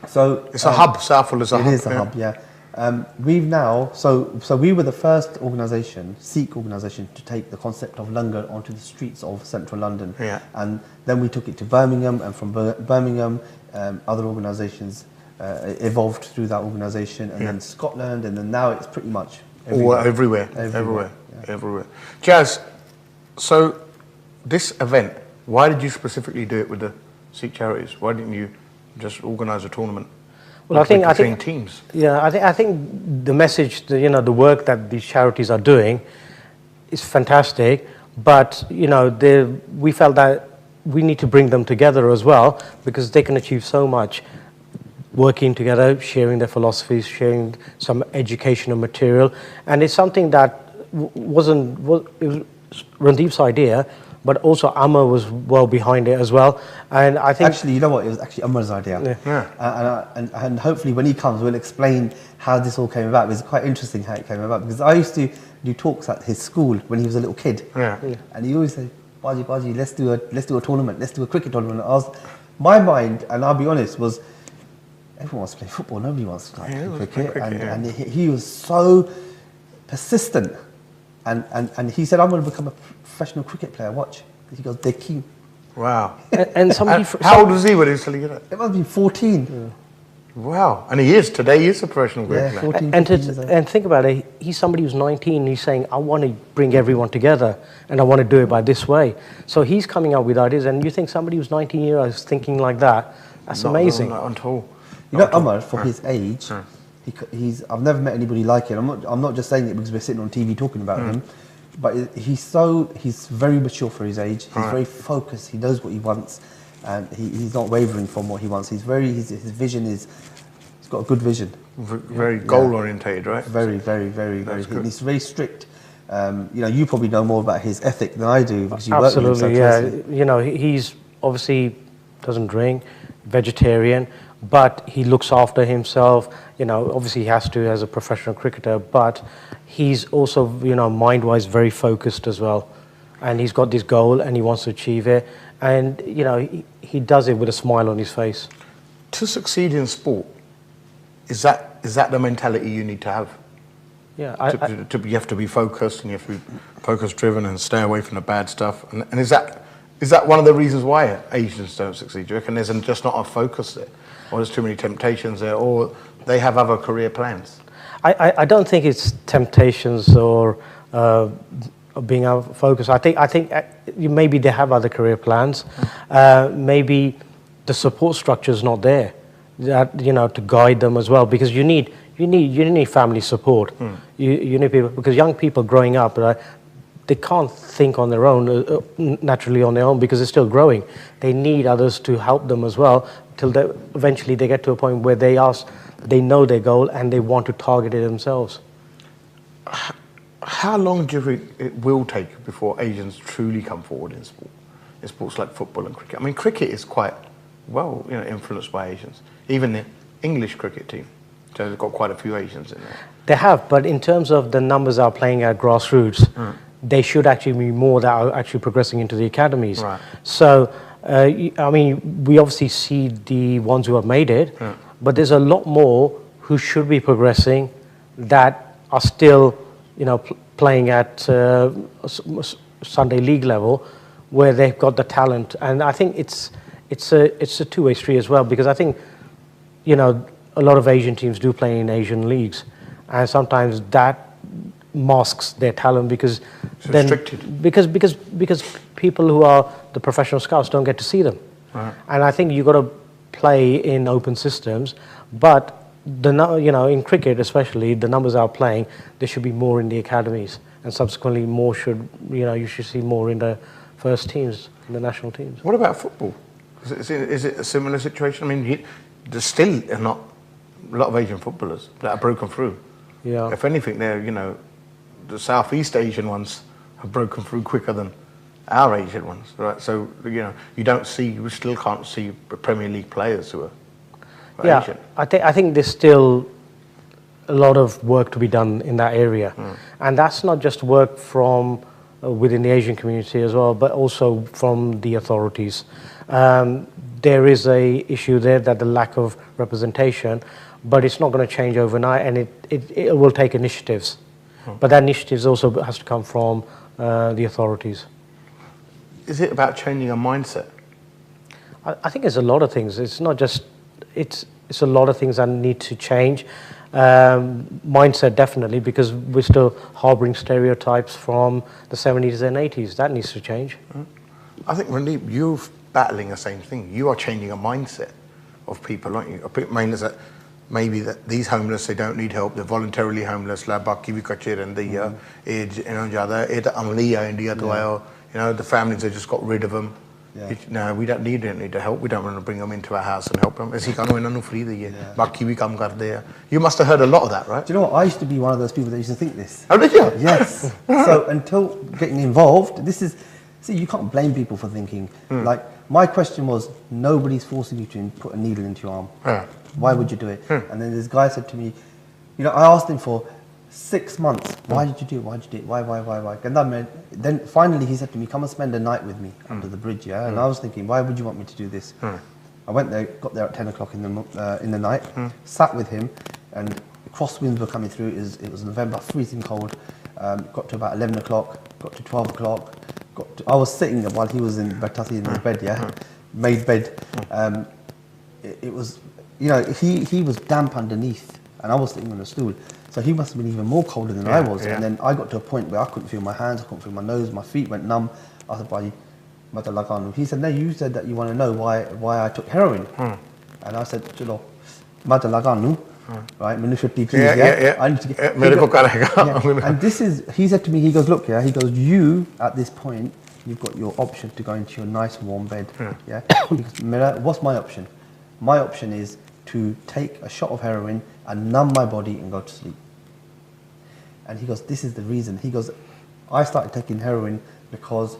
So it's a hub. Southall is a hub. It is a hub, yeah. We've now, so we were the first organisation, Sikh organisation, to take the concept of langar onto the streets of central London. Yeah. And then we took it to Birmingham, and from Birmingham, other organisations evolved through that organisation, and then Scotland, and then now it's pretty much everywhere. Everywhere. Jazz, so this event, why did you specifically do it with the Sikh charities? Why didn't you just organise a tournament? Well, I think teams. Yeah, I think the message, you know, the work that these charities are doing is fantastic, but you know, we felt that we need to bring them together as well, because they can achieve so much. Working together, sharing their philosophies, sharing some educational material, and it's something that it was Randeep's idea, but also Amar was well behind it as well. And I think actually, you know what, it was actually Amar's idea. And hopefully when he comes, we'll explain how this all came about. It was quite interesting how it came about, because I used to do talks at his school when he was a little kid, and he always said, "Baji, let's do a tournament, let's do a cricket tournament." My mind, and I'll be honest, was, everyone wants to play football, nobody wants to play cricket. And he was so persistent. And he said, I'm going to become a professional cricket player, watch. He goes, they're keen. Wow. And somebody... How old was he when he was telling you that? It must be 14. Wow. And today he is a professional cricket player. 14, and think about it, he's somebody who's 19, he's saying, I want to bring everyone together, and I want to do it by this way. So he's coming up with ideas, and you think somebody who's 19 years old is thinking like that, that's amazing. Not at all. You know, Amar, for his age, I've never met anybody like him. I'm not just saying it because we're sitting on TV talking about him, but he's very mature for his age. He's very focused. He knows what he wants, and he's not wavering from what he wants. His vision is, he's got a good vision. Very goal orientated, right? Very. He's very strict. You know, you probably know more about his ethic than I do, because you work with him so closely. You know, he's obviously doesn't drink, vegetarian, but he looks after himself. You know, obviously he has to as a professional cricketer, but he's also, you know, mind-wise very focused as well. And he's got this goal and he wants to achieve it. And, you know, he does it with a smile on his face. To succeed in sport, is that the mentality you need to have? Yeah. You have to be focused, and you have to be focus-driven and stay away from the bad stuff. And is that one of the reasons why Asians don't succeed? Do you reckon there's just not a focus there? Or there's too many temptations there, or they have other career plans? I don't think it's temptations or being out of focus. I think maybe they have other career plans. Maybe the support structure is not there, that, you know, to guide them as well, because you need you need family support. You need people, because young people growing up, they can't think on their own, naturally on their own, because they're still growing. They need others to help them as well, till eventually they get to a point where they know their goal and they want to target it themselves. How long do you think it will take before Asians truly come forward in sport? In sports like football and cricket. I mean, cricket is quite well, influenced by Asians. Even the English cricket team, so they've got quite a few Asians in there. They have, but in terms of the numbers that are playing at grassroots, they should actually be more that are actually progressing into the academies. Right. So, I mean, we obviously see the ones who have made it, but there's a lot more who should be progressing that are still, playing at Sunday league level, where they've got the talent. And I think it's a two-way street as well, because I think, a lot of Asian teams do play in Asian leagues, and sometimes that masks their talent because because people who are the professional scouts don't get to see them. And I think you've got to play in open systems, but in cricket especially, the numbers are playing, there should be more in the academies, and subsequently you should see more in the first teams, in the national teams. What about football? Is it a similar situation? I mean, there's still not a lot of Asian footballers that are broken through. Yeah. If anything, they're the Southeast Asian ones have broken through quicker than our Asian ones, right? So you still can't see Premier League players who are Asian. I think there's still a lot of work to be done in that area, and that's not just work from within the Asian community as well, but also from the authorities. There is a issue there, that the lack of representation, but it's not going to change overnight, and it will take initiatives. But that initiatives also has to come from the authorities. Is it about changing a mindset? I think it's a lot of things. It's not just, it's a lot of things that need to change. Mindset, definitely, because we're still harboring stereotypes from the 70s and 80s. That needs to change. I think, Randeep, you're battling the same thing. You are changing a mindset of people, aren't you? I mean, is that maybe that these homeless, they don't need help, they're voluntarily homeless, the families have just got rid of them. No, we don't need the help, we don't want to bring them into our house and help them. You must have heard a lot of that, right? Do you know what? I used to be one of those people that used to think this. Oh, did you? Yes. So until getting involved, you can't blame people for thinking. Like, my question was, nobody's forcing you to put a needle into your arm. Why would you do it? And then this guy said to me, I asked him for 6 months, why did you do it? Why did you do it? Why? And then finally he said to me, come and spend a night with me under the bridge, yeah? And I was thinking, why would you want me to do this? I went there, got there at 10 o'clock in the night, sat with him, and crosswinds were coming through. It was November, freezing cold. Got to about 11 o'clock, got to 12 o'clock. I was sitting there while he was in Bertasi in his bed, yeah? Made bed. It was, he was damp underneath, and I was sitting on a stool. So he must have been even more colder than I was. And then I got to a point where I couldn't feel my hands, I couldn't feel my nose, my feet went numb. I said, he said, no, you said that you want to know why I took heroin. And I said, chalo, right, I need to get, and this is, he said to me, he goes, look, he goes, you, at this point, you've got your option to go into your nice warm bed. Yeah. Because, what's my option? My option is to take a shot of heroin and numb my body and go to sleep. And he goes, this is the reason. He goes, I started taking heroin because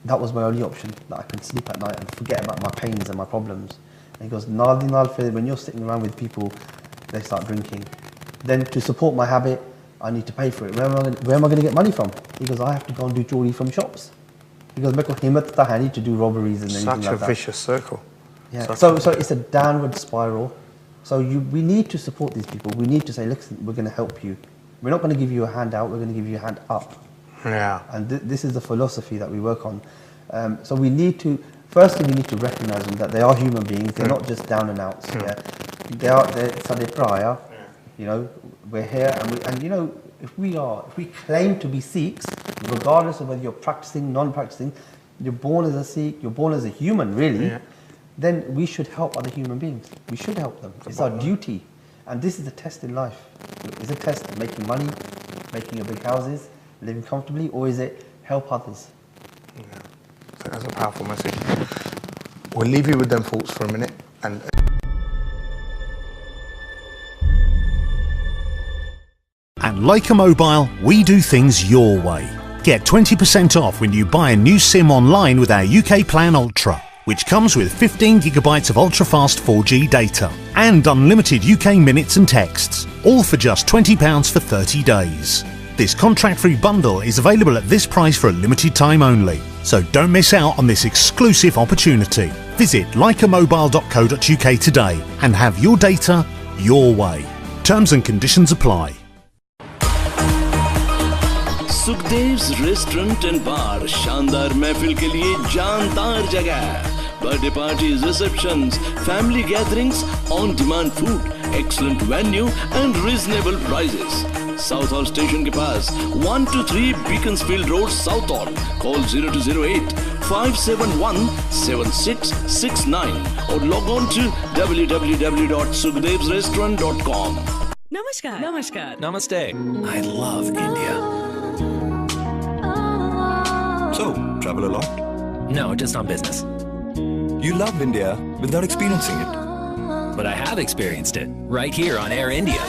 that was my only option, that I could sleep at night and forget about my pains and my problems. And he goes, when you're sitting around with people, they start drinking. Then to support my habit, I need to pay for it. Where am I going to get money from? He goes, I have to go and do chori from shops. He goes, I need to do robberies and anything like that. Such a vicious circle. Yeah. So it's a downward spiral. So we need to support these people. We need to say, listen, we're going to help you. We're not going to give you a hand out, we're going to give you a hand up. Yeah. And this is the philosophy that we work on. So we need to, firstly, we need to recognize them, that they are human beings. They're not just down and outs. Yeah. They're prior. We're here, and if we claim to be Sikhs, regardless of whether you're practicing, non-practicing, you're born as a Sikh, you're born as a human, really. Yeah. Then we should help other human beings. We should help them. It's our duty. And this is a test in life. Is it a test of making money, making your big houses, living comfortably, or is it help others? Yeah. I think that's a powerful message. We'll leave you with them thoughts for a minute. And At Leica Mobile, we do things your way. Get 20% off when you buy a new SIM online with our UK Plan Ultra, which comes with 15 gigabytes of ultra-fast 4G data and unlimited UK minutes and texts, all for just £20 for 30 days. This contract-free bundle is available at this price for a limited time only, so don't miss out on this exclusive opportunity. Visit leicamobile.co.uk today and have your data your way. Terms and conditions apply. Sukhdev's restaurant and bar शानदार महफिल के लिए जानदार जगह birthday parties receptions family gatherings on demand food excellent venue and reasonable prices Southall station के पास 123 Beaconsfield road Southall call 0208 571 7669 और log on to www.sukhdevsrestaurant.com. Namaskar. Namaskar. Namaste. I love India. So, travel a lot? No, just on business. You love India without experiencing it. But I have experienced it right here on Air India.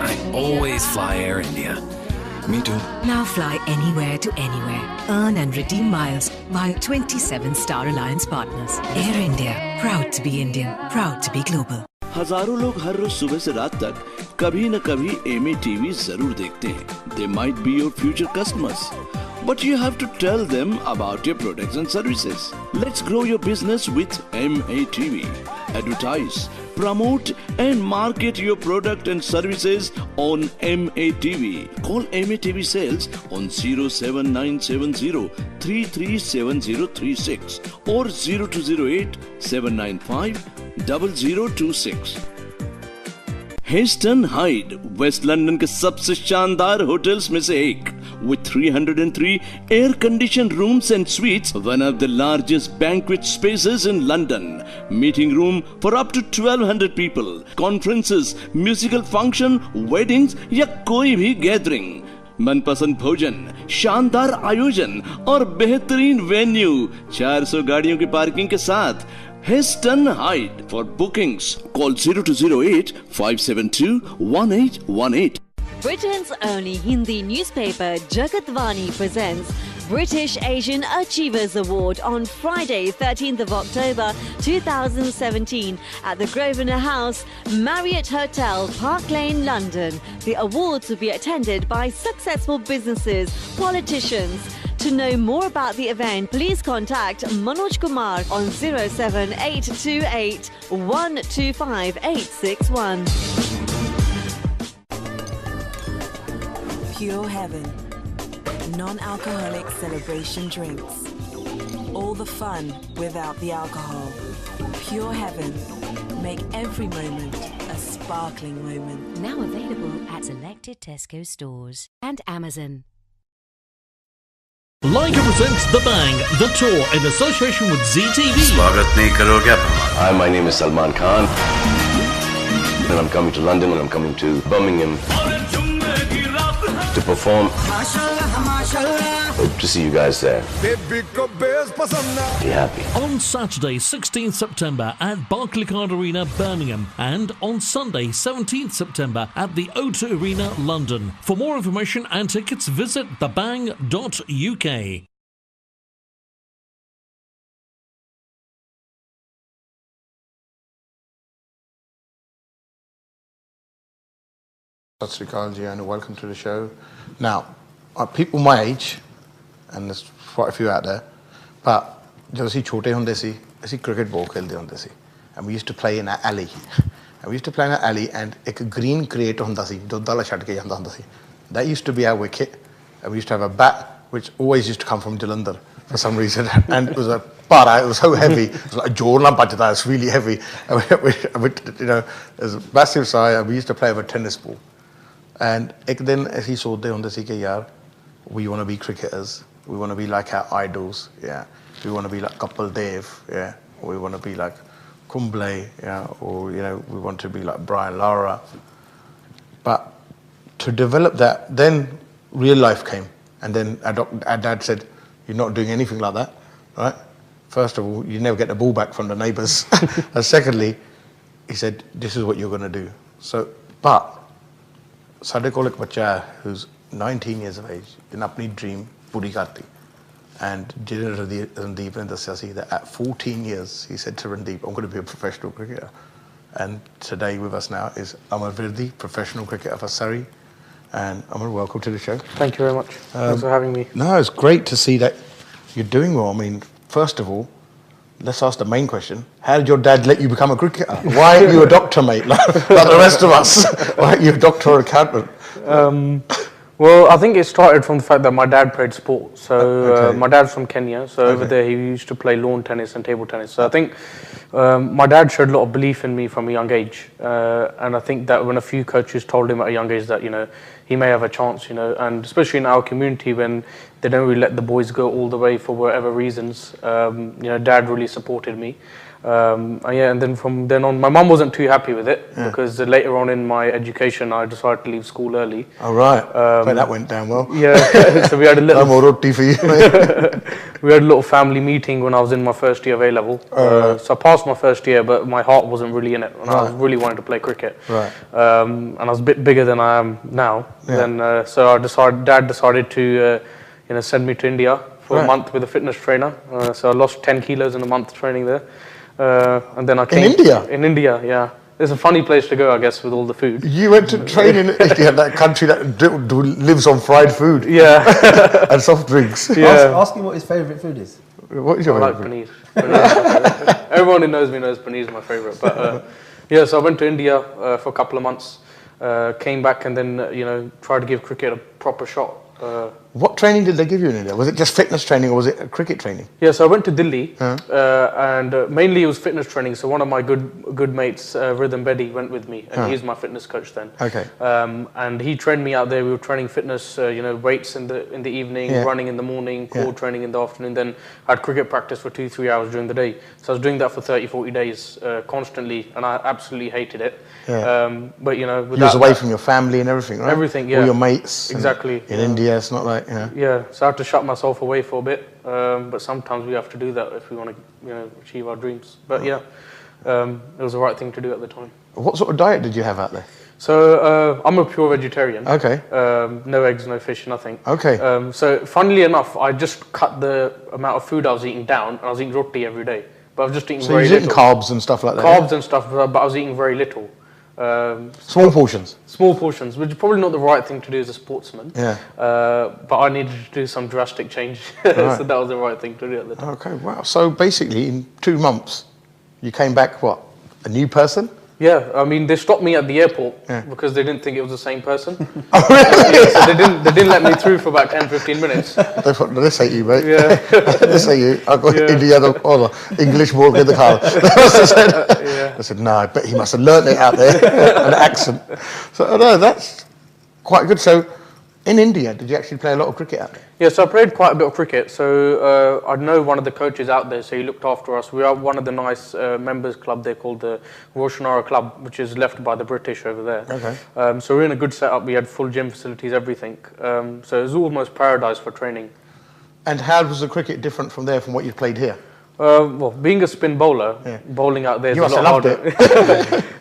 I always fly Air India. Me too. Now fly anywhere to anywhere. Earn and redeem miles via 27 Star Alliance partners. Air India. Proud to be Indian. Proud to be global. हजारों लोग हर रोज सुबह से रात तक कभी न कभी MATV जरूर देखते हैं. They might be your future customers, but you have to tell them about your products and services. Let's grow your business with MATV. Advertise, promote and market your product and services on MATV. Call MATV sales on 07970 337036 or 0208 795 0026. Heston Hyde west London के सबसे शानदार hotels में से एक with 303 air conditioned rooms and suites, one of the largest banquet spaces in London, meeting room for up to 1200 people, conferences, musical function, weddings या कोई भी gathering, मनपसंद भोजन, शानदार आयोजन और बेहतरीन वेन्यू, 400 गाड़ियों की पार्किंग के साथ Heston Hyde. For bookings, call 0208 572 1818. Britain's only Hindi newspaper Jagatwani presents British Asian Achievers Award on Friday 13th of October 2017 at the Grosvenor House, Marriott Hotel, Park Lane, London. The awards will be attended by successful businesses, politicians. To know more about the event, please contact Manoj Kumar on 07828 125 861. Pure Heaven. Non-alcoholic celebration drinks. All the fun without the alcohol. Pure Heaven. Make every moment a sparkling moment. Now available at selected Tesco stores and Amazon. Leica presents The Bang, the tour in association with ZTV. Hi, my name is Salman Khan. And I'm coming to London and I'm coming to Birmingham to perform. Hope to see you guys there. Be happy. On Saturday, 16th September at Barclaycard Arena, Birmingham, and on Sunday, 17th September at the O2 Arena, London. For more information and tickets, visit thebang.uk. Sat Sri Akal ji, and welcome to the show. Now, people my age, and there's quite a few out there, but जब ਅਸੀਂ छोटे ਹੁੰਦੇ ਸੀ ਅਸੀਂ cricket ਬਹੁਤ ਖੇਲਦੇ ਹੁੰਦੇ ਸੀ, and we used to play in an alley. And we used to play in an alley, and ਇੱਕ green crate ਹੁੰਦਾ ਸੀ ਦੁੱਧ ਵਾਲਾ ਛੱਡ ਕੇ ਜਾਂਦਾ ਹੁੰਦਾ ਸੀ. That used to be our wicket, and we used to have a bat which always used to come from Jalandhar for some reason, and it was a para, it was so heavy, it was like jor na bajda, it's really heavy, and you know, it was a massive size, and we used to play with a tennis ball. And ek din ਅਸੀਂ ਸੋਚਦੇ ਹੁੰਦੇ ਸੀ ਕਿ ਯਾਰ we want to be cricketers, we want to be like our idols, yeah, we want to be like Kapil Dev, yeah, we want to be like Kumble, yeah, or we want to be like Brian Lara. But to develop that, then real life came, and then our dad said, "You're not doing anything like that, right? First of all, you never get the ball back from the neighbours, and secondly, he said, this is what you're going to do." So, but ਸਾਡੇ ਕੋਲ ਇੱਕ ਬੱਚਾ ਹੈ who's 19 years of age, in ਆਪਣੀ dream ਪੂਰੀ ਕਰਤੀ. And Randeep ਨੇ ਦੱਸਿਆ ਸੀ that at 14 years, he said to Randeep, "I'm going to be a professional cricketer." And today with us now is Amar Virdi, professional cricketer for Surrey. And Amar, welcome to the show. Thank you very much. Thanks for having me. No, it's great to see that you're doing well. I mean, first of all, let's ask the main question. How did your dad let you become a cricketer? Why aren't you a doctor, mate, like the rest of us? Why aren't you a doctor or accountant? Well, I think it started from the fact that my dad played sport. So my dad's from Kenya. So over there he used to play lawn tennis and table tennis. So I think my dad showed a lot of belief in me from a young age. And I think that when a few coaches told him at a young age that, he may have a chance, and especially in our community when they don't really let the boys go all the way for whatever reasons, Dad really supported me. And then from then on, my mum wasn't too happy with it because later on in my education, I decided to leave school early. Oh, right. But that went down well. Yeah. So we had a little... No more roti for you. We had a little family meeting when I was in my first year of A-level. So I passed my first year, but my heart wasn't really in it. And I was really wanting to play cricket. Right. And I was a bit bigger than I am now. Then, so Dad decided to, send me to India for a month with a fitness trainer. So I lost 10 kilos in a month training there. And then I came... In India? In India, yeah. It's a funny place to go, I guess, with all the food. You went to train in India, that country that lives on fried food. Yeah. And soft drinks. Yeah. Ask him what his favourite food is. What is your favourite food? Paneer. Everyone who knows me knows paneer is my favourite. But so I went to India for a couple of months, came back and then, tried to give cricket a proper shot. What training did they give you in India? Was it just fitness training or was it cricket training? Yeah, so I went to Delhi and mainly it was fitness training. So one of my good mates, Rhythm Bedi, went with me and he's my fitness coach then. Okay. And he trained me out there. We were training fitness, weights in the evening, running in the morning, core training in the afternoon. Then I had cricket practice for 2-3 hours during the day. So I was doing that for 30-40 days constantly and I absolutely hated it. Yeah. But you was away from your family and everything, right? Everything, yeah. All your mates. Exactly. In India, it's not like, Yeah, so I had to shut myself away for a bit, but sometimes we have to do that if we want to, achieve our dreams. But it was the right thing to do at the time. What sort of diet did you have out there? So I'm a pure vegetarian. Okay. No eggs, no fish, nothing. Okay. So funnily enough, I just cut the amount of food I was eating down. I was eating roti every day, but I was just eating very little. So you eating carbs and stuff like that? Carbs and stuff, but I was eating very little. Small portions? Small portions, which is probably not the right thing to do as a sportsman. Yeah. But I needed to do some drastic change, so that was the right thing to do at the time. Okay, wow. So basically, in 2 months, you came back, what, a new person? Yeah, I mean, they stopped me at the airport because they didn't think it was the same person. Oh, really? So they didn't let me through for about 10-15 minutes. They thought, no, this ain't you, mate. Yeah. This ain't you. I've got English walk in the car. I said, no, I bet he must have learnt it out there, an accent. So, no, that's quite good. So, in India, did you actually play a lot of cricket out there? Yeah, so I played quite a bit of cricket. So I know one of the coaches out there, so he looked after us. We are one of the nice members club there called the Roshanara Club, which is left by the British over there. Okay. So we're in a good setup. We had full gym facilities, everything. So it was almost paradise for training. And how was the cricket different from there from what you played here? Well, being a spin bowler, bowling out there is a lot harder.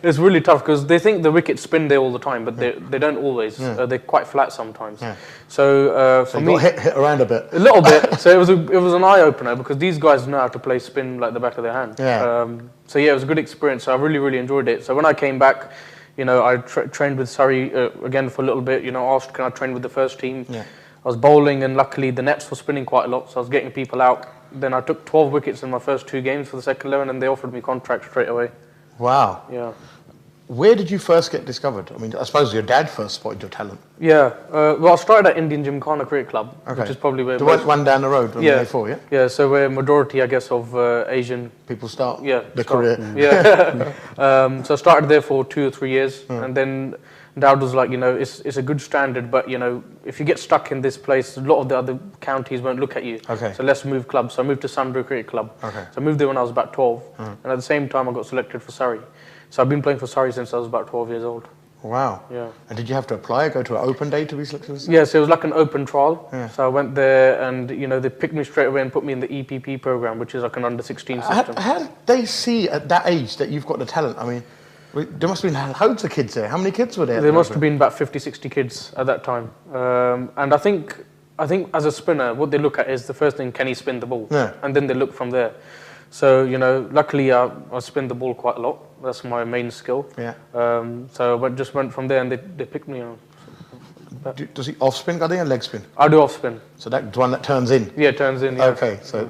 It's really tough because they think the wickets spin there all the time, but they don't always. They're quite flat sometimes. So for me, you got hit around a bit. A little bit. So it was an eye opener because these guys know how to play spin like the back of their hand. Yeah. So yeah, it was a good experience. So I really enjoyed it. So when I came back, I trained with Surrey again for a little bit. Asked can I train with the first team. Yeah. I was bowling and luckily the nets were spinning quite a lot, so I was getting people out. Then I took 12 wickets in my first 2 games for the second 11 and they offered me contract straight away. Wow. Yeah. Where did you first get discovered? I mean, I suppose your dad first spotted your talent. Yeah. Well, I started at Indian Gymkhana Cricket Club, which is probably where... The one down the road on the A4, yeah? Yeah, so where majority, I guess, of Asian... people start the career. Yeah. So I started there for 2 or 3 years and then Dad was like, you know, it's a good standard, but you know, if you get stuck in this place, a lot of the other counties won't look at you. Okay. So let's move clubs. So I moved to Sunbury Cricket Club. Okay. So I moved there when I was about 12, and at the same time I got selected for Surrey. So I've been playing for Surrey since I was about 12 years old. Wow. Yeah. And did you have to apply, go to an open day to be selected? Yes, it was like an open trial. Yeah. So I went there, and you know, they picked me straight away and put me in the EPP program, which is like an under-16 system. How did they see at that age that you've got the talent? I mean, there must have been loads of kids there. How many kids were there? There must have been about 50, 60 kids at that time. And I think as a spinner, what they look at is the first thing, can he spin the ball? Yeah. And then they look from there. So, you know, luckily I spin the ball quite a lot. That's my main skill. Yeah. So I just went from there, and they picked me on. Does he off spin, or leg spin? I do off spin. So that's one that turns in? Yeah, turns in, yeah. Okay, so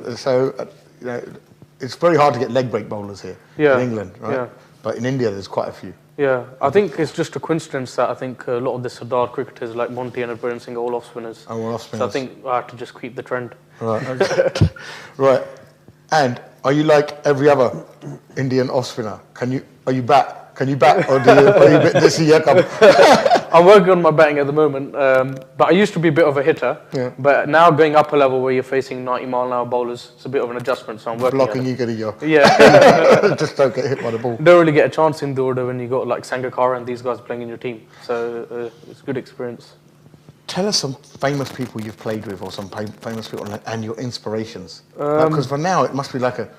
you know, it's very hard to get leg break bowlers here in England, right? Yeah. But in India, there's quite a few. Yeah, I think it's just a coincidence that I think a lot of the Sardar cricketers like Monty and Adbran Singh are all off spinners. Oh, all off spinners. So I think I have to just keep the trend. Right, okay. Right. And are you like every other Indian off spinner? Are you bat? Can you bat, or are you a bit dizzy? I'm working on my batting at the moment, but I used to be a bit of a hitter. Yeah. But now going up a level where you're facing 90-mile-an-hour bowlers, it's a bit of an adjustment. So I'm working. Blocking on you getting your. Yeah. Just don't get hit by the ball. Don't really get a chance in the order when you got like Sangakkara and these guys playing in your team. So it's a good experience. Tell us some famous people you've played with, or some famous people, and your inspirations. Because for now, it must be like a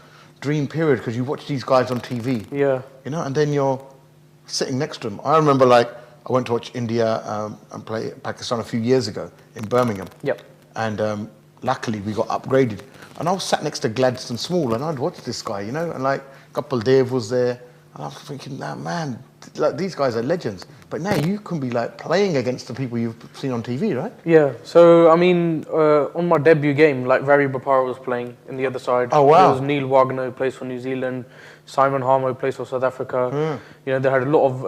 dream period, because you watch these guys on TV. Yeah. You know, and then you're sitting next to them. I remember, like, I went to watch India and play Pakistan a few years ago in Birmingham. Yep. And luckily, we got upgraded. And I was sat next to Gladstone Small, and I'd watched this guy, you know, and like Kapil Dev was there. And I was thinking, nah, man, like, these guys are legends. But now you can be like playing against the people you've seen on TV, right? Yeah. So I mean, on my debut game, like Ravi Bopara was playing in the other side. Oh wow. There was Neil Wagner, who plays for New Zealand. Simon Harmer, who plays for South Africa. You know, they had a lot of.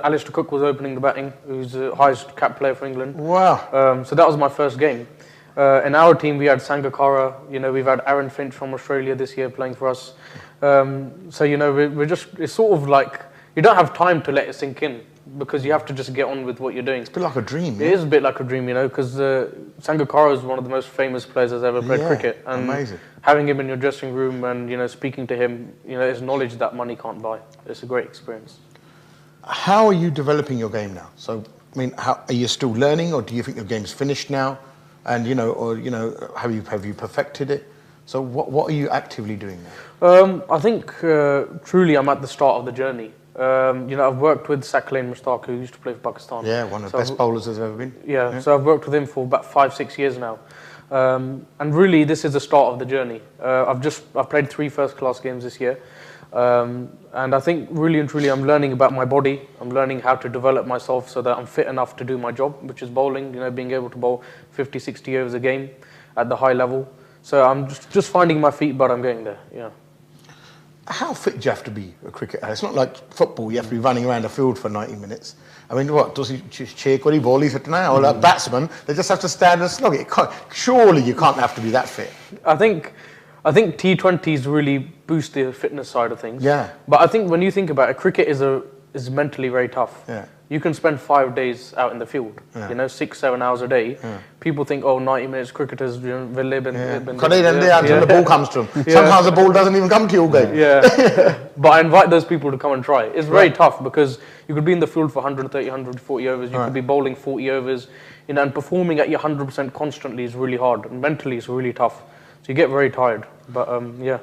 Alistair Cook was opening the batting, who's the highest cap player for England. Wow. So that was my first game. In our team, we had Sangakkara. You know, we've had Aaron Finch from Australia this year playing for us. So you know, we're just. It's sort of like you don't have time to let it sink in, because you have to just get on with what you're doing. It's a bit like a dream. It is a bit like a dream, you know, because Sangakkara is one of the most famous players that's ever played cricket. And amazing. Having him in your dressing room and, you know, speaking to him, you know, it's knowledge that money can't buy. It's a great experience. How are you developing your game now? So, I mean, are you still learning, or do you think your game's finished now? And, you know, or, you know, have you perfected it? So what are you actively doing now? I think truly I'm at the start of the journey. You know, I've worked with Sakalain Mushtaq, who used to play for Pakistan. Yeah, one of the best bowlers there's ever been. Yeah, so I've worked with him for about 5-6 years now. And really, this is the start of the journey. I've played 3 first-class games this year. And I think really and truly I'm learning about my body. I'm learning how to develop myself so that I'm fit enough to do my job, which is bowling, you know, being able to bowl 50, 60 overs a game at the high level. So I'm just finding my feet, but I'm getting there, yeah. How fit do you have to be a cricketer? It's not like football, you have to be running around the field for 90 minutes. I mean, what, does he check or he ball? He's now, or like batsman, they just have to stand and slog it. Surely you can't have to be that fit. I think T20s really boost the fitness side of things. Yeah. But I think when you think about it, cricket is mentally very tough. Yeah. You can spend 5 days out in the field, you know, 6-7 hours a day. People think, oh, 90 minutes cricketers, you know, will live until the ball comes to them. Sometimes the ball doesn't even come to you all game. Yeah. But I invite those people to come and try. It's very tough, because you could be in the field for 130, 140 overs. You could be bowling 40 overs, you know, and performing at your 100% constantly is really hard. And mentally, it's really tough. So you get very tired. But yeah.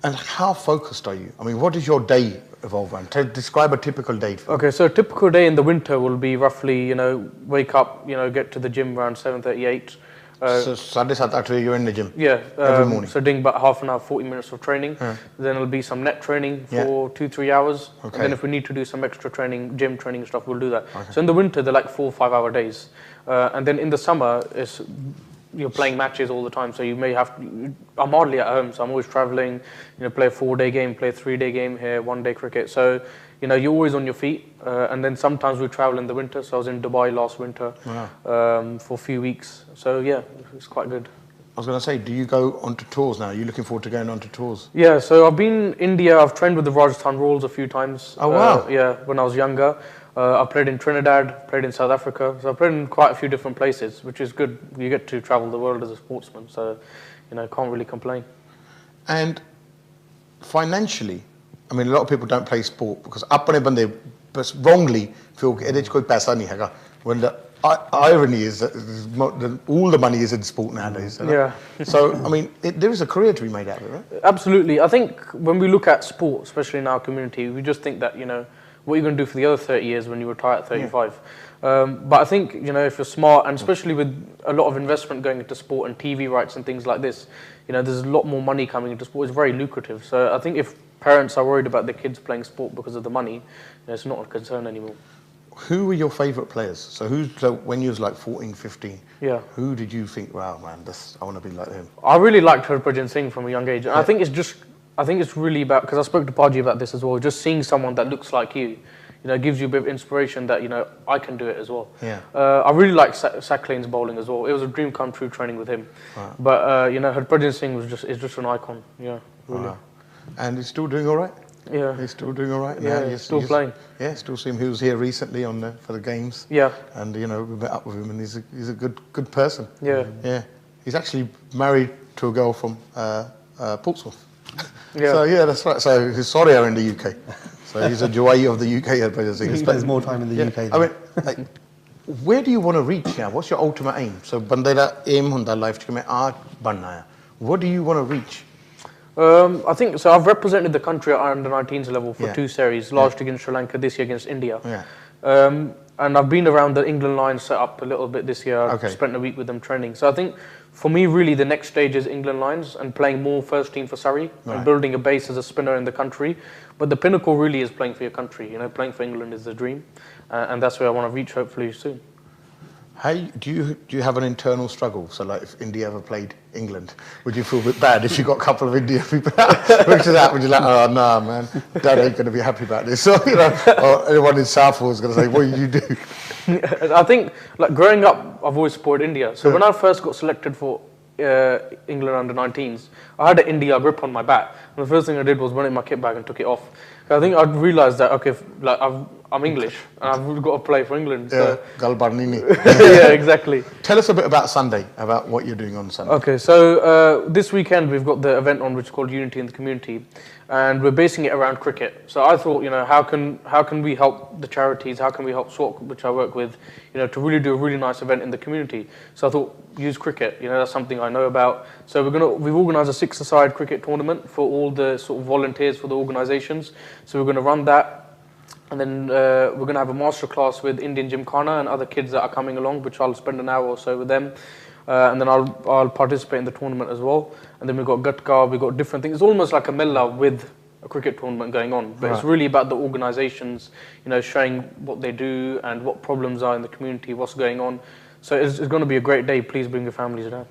And how focused are you? I mean, what does your day evolve around? Describe a typical day. Okay, so a typical day in the winter will be roughly, you know, wake up, you know, get to the gym around 7:38. So Sunday, Saturday, you're in the gym? Yeah. Every morning? So doing about half an hour, 40 minutes of training. Then it'll be some net training for 2-3 hours. Okay. And then if we need to do some extra training, gym training stuff, we'll do that. Okay. So in the winter, they're like 4 or 5 hour days. And then in the summer, you're playing matches all the time, so you may have to, I'm hardly at home, so I'm always traveling, you know, play a 4-day game, play a 3-day game here, 1-day cricket. So, you know, you're always on your feet. And then sometimes we travel in the winter. So I was in Dubai last winter for a few weeks. So yeah, it's quite good. I was going to say, do you go onto tours now? Are you looking forward to going onto tours? Yeah, so I've been in India. I've trained with the Rajasthan Royals a few times. Oh, wow. Yeah, when I was younger. I played in Trinidad, played in South Africa, so I played in quite a few different places, which is good. You get to travel the world as a sportsman, so can't really complain. And financially, I mean, a lot of people don't play sport because apne bande wrongly feel that edge koi paisa nahi hai. When the irony is that all the money is in sport nowadays. Yeah. So, I mean, there is a career to be made out of it, right? Absolutely. I think when we look at sport, especially in our community, we just think that, what you're going to do for the other 30 years when you retire at 35. But I think, if you're smart, and especially with a lot of investment going into sport and TV rights and things like this, there's a lot more money coming into sport. It's very lucrative. So I think if parents are worried about their kids playing sport because of the money, it's not a concern anymore. Who were your favourite players? So when you was like 14, 15, who did you think, wow, man, I want to be like him? I really liked Harbhajan Singh from a young age. And I think it's really about, because I spoke to Paji about this as well, just seeing someone that looks like you, gives you a bit of inspiration that, I can do it as well. Yeah. I really liked Sacklane's bowling as well. It was a dream come true training with him. Wow. But, Harbhajan Singh is just an icon. Yeah, really. Wow. And he's still doing all right? Yeah. He's still doing all right? Yeah, he's still playing. Yeah, still see him. He was here recently for the games. Yeah. And, we met up with him and he's a good person. Yeah. Yeah. He's actually married to a girl from Portsmouth. Yeah. So, yeah, that's right. So he's sorry in the UK. So he's a Jawai of the UK. He spends more time in the UK. I mean, where do you want to reach now? What's your ultimate aim? So, bande da aim hunda life che main aaj banna hai. What do you want to reach? I think so. I've represented the country at under 19s level for 2 series, last against Sri Lanka, this year against India. Yeah. And I've been around the England line set up a little bit this year. I've spent a week with them training. So I think for me, really, the next stage is England lines and playing more first team for Surrey and building a base as a spinner in the country. But the pinnacle really is playing for your country. Playing for England is the dream, and that's where I want to reach hopefully soon. Do you have an internal struggle? So, like, if India ever played England, would you feel a bit bad if you got a couple of India people which is that? Would you like, oh no, man, Dad ain't going to be happy about this? So, or anyone in Southall is going to say, what did you do? I think, like, growing up, I've always supported India. So when I first got selected for England under 19s, I had an India grip on my bat, and the first thing I did was went in my kit bag and took it off. I think I realised that I'm English and I've got to play for England. So. Yeah, exactly. Tell us a bit about Sunday, about what you're doing on Sunday. Okay, so this weekend we've got the event on which is called Unity in the Community, and we're basing it around cricket. So I thought, how can we help the charities? How can we help SWAT, which I work with, to really do a really nice event in the community? So I thought, use cricket. That's something I know about. So we've organised a 6-a-side cricket tournament for all the sort of volunteers for the organisations. So we're going to run that, and then we're going to have a masterclass with Indian Gymkhana and other kids that are coming along, which I'll spend an hour or so with them. And then I'll participate in the tournament as well. And then we've got Gatka, we've got different things. It's almost like a Mela with a cricket tournament going on. But it's really about the organisations, showing what they do and what problems are in the community, what's going on. So it's going to be a great day. Please bring your families down.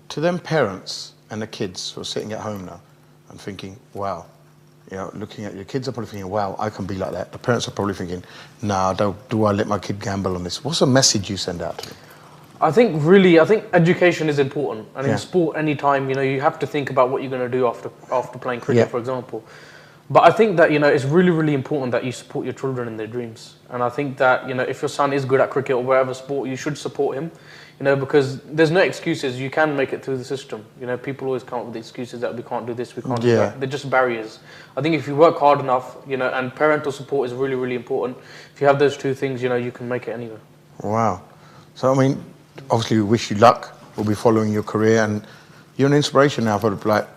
To them parents and the kids who are sitting at home now and thinking, wow, looking at your kids are probably thinking, wow, I can be like that. The parents are probably thinking, nah, do I let my kid gamble on this? What's the message you send out to them? I think education is important. And in sport, anytime, you have to think about what you're going to do after playing cricket, for example. But I think that, it's really, really important that you support your children in their dreams. And I think that, if your son is good at cricket or wherever sport, you should support him, because there's no excuses. You can make it through the system. People always come up with excuses that we can't do this, we can't do that. They're just barriers. I think if you work hard enough, and parental support is really, really important. If you have those 2 things, you can make it anywhere. Wow. So, I mean, obviously we wish you luck. We'll be following your career, and you're an inspiration now for like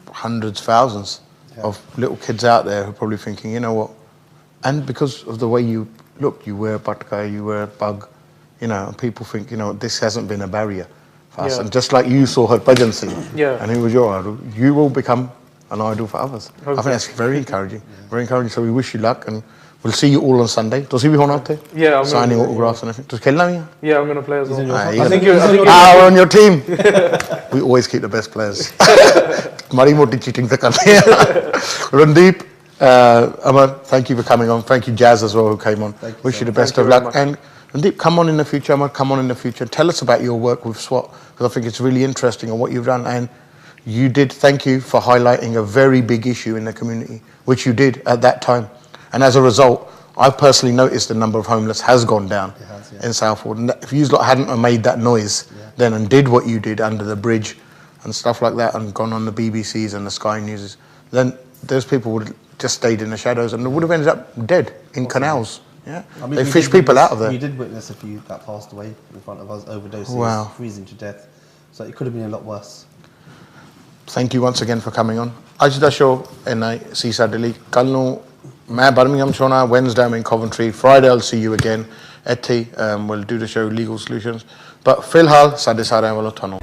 hundreds, thousands of little kids out there who are probably thinking, you know what, and because of the way you look, you wear patka, you wear pug, and people think, this hasn't been a barrier for us. And just like you saw Harbhajan Singh, and he was your idol, you will become an idol for others. I think that's very encouraging, very encouraging. So we wish you luck, and we'll see you all on Sunday. Does he be on there? Yeah, I'm signing autographs and everything. Does Kelna? Yeah, I'm going to play as well. I think you're on your team. We always keep the best players. Mari moti cheating to karte hain. Randeep, Amar, thank you for coming on. Thank you, Jazz, as well, who came on. Wish you the best of luck. And Randeep, come on in the future. Amar, come on in the future. Tell us about your work with SWAT, because I think it's really interesting and what you've done. And you did. Thank you for highlighting a very big issue in the community, which you did at that time. And as a result, I've personally noticed the number of homeless has gone down in Southwold. And if you hadn't made that noise then and did what you did under the bridge and stuff like that and gone on the BBCs and the Sky News, then those people would have just stayed in the shadows and would have ended up dead in canals. Yeah, I mean, they fish people out of there. We did witness a few that passed away in front of us, overdoses, freezing to death. So it could have been a lot worse. Thank you once again for coming on. ਅੱਜ ਦਾ show ਇੰਨਾ ਹੀ ਸੀ ਸਾਡੇ ਲਈ. ਕੱਲ ਨੂੰ ਮੈਂ Birmingham ਛੋਣਾ, Wednesday I'm in Coventry, Friday I'll see you again. ਇੱਥੇ we'll do the show Legal Solutions. But ਫਿਲਹਾਲ ਸਾਡੇ ਸਾਰਿਆਂ ਵੱਲੋਂ ਤੁਹਾਨੂੰ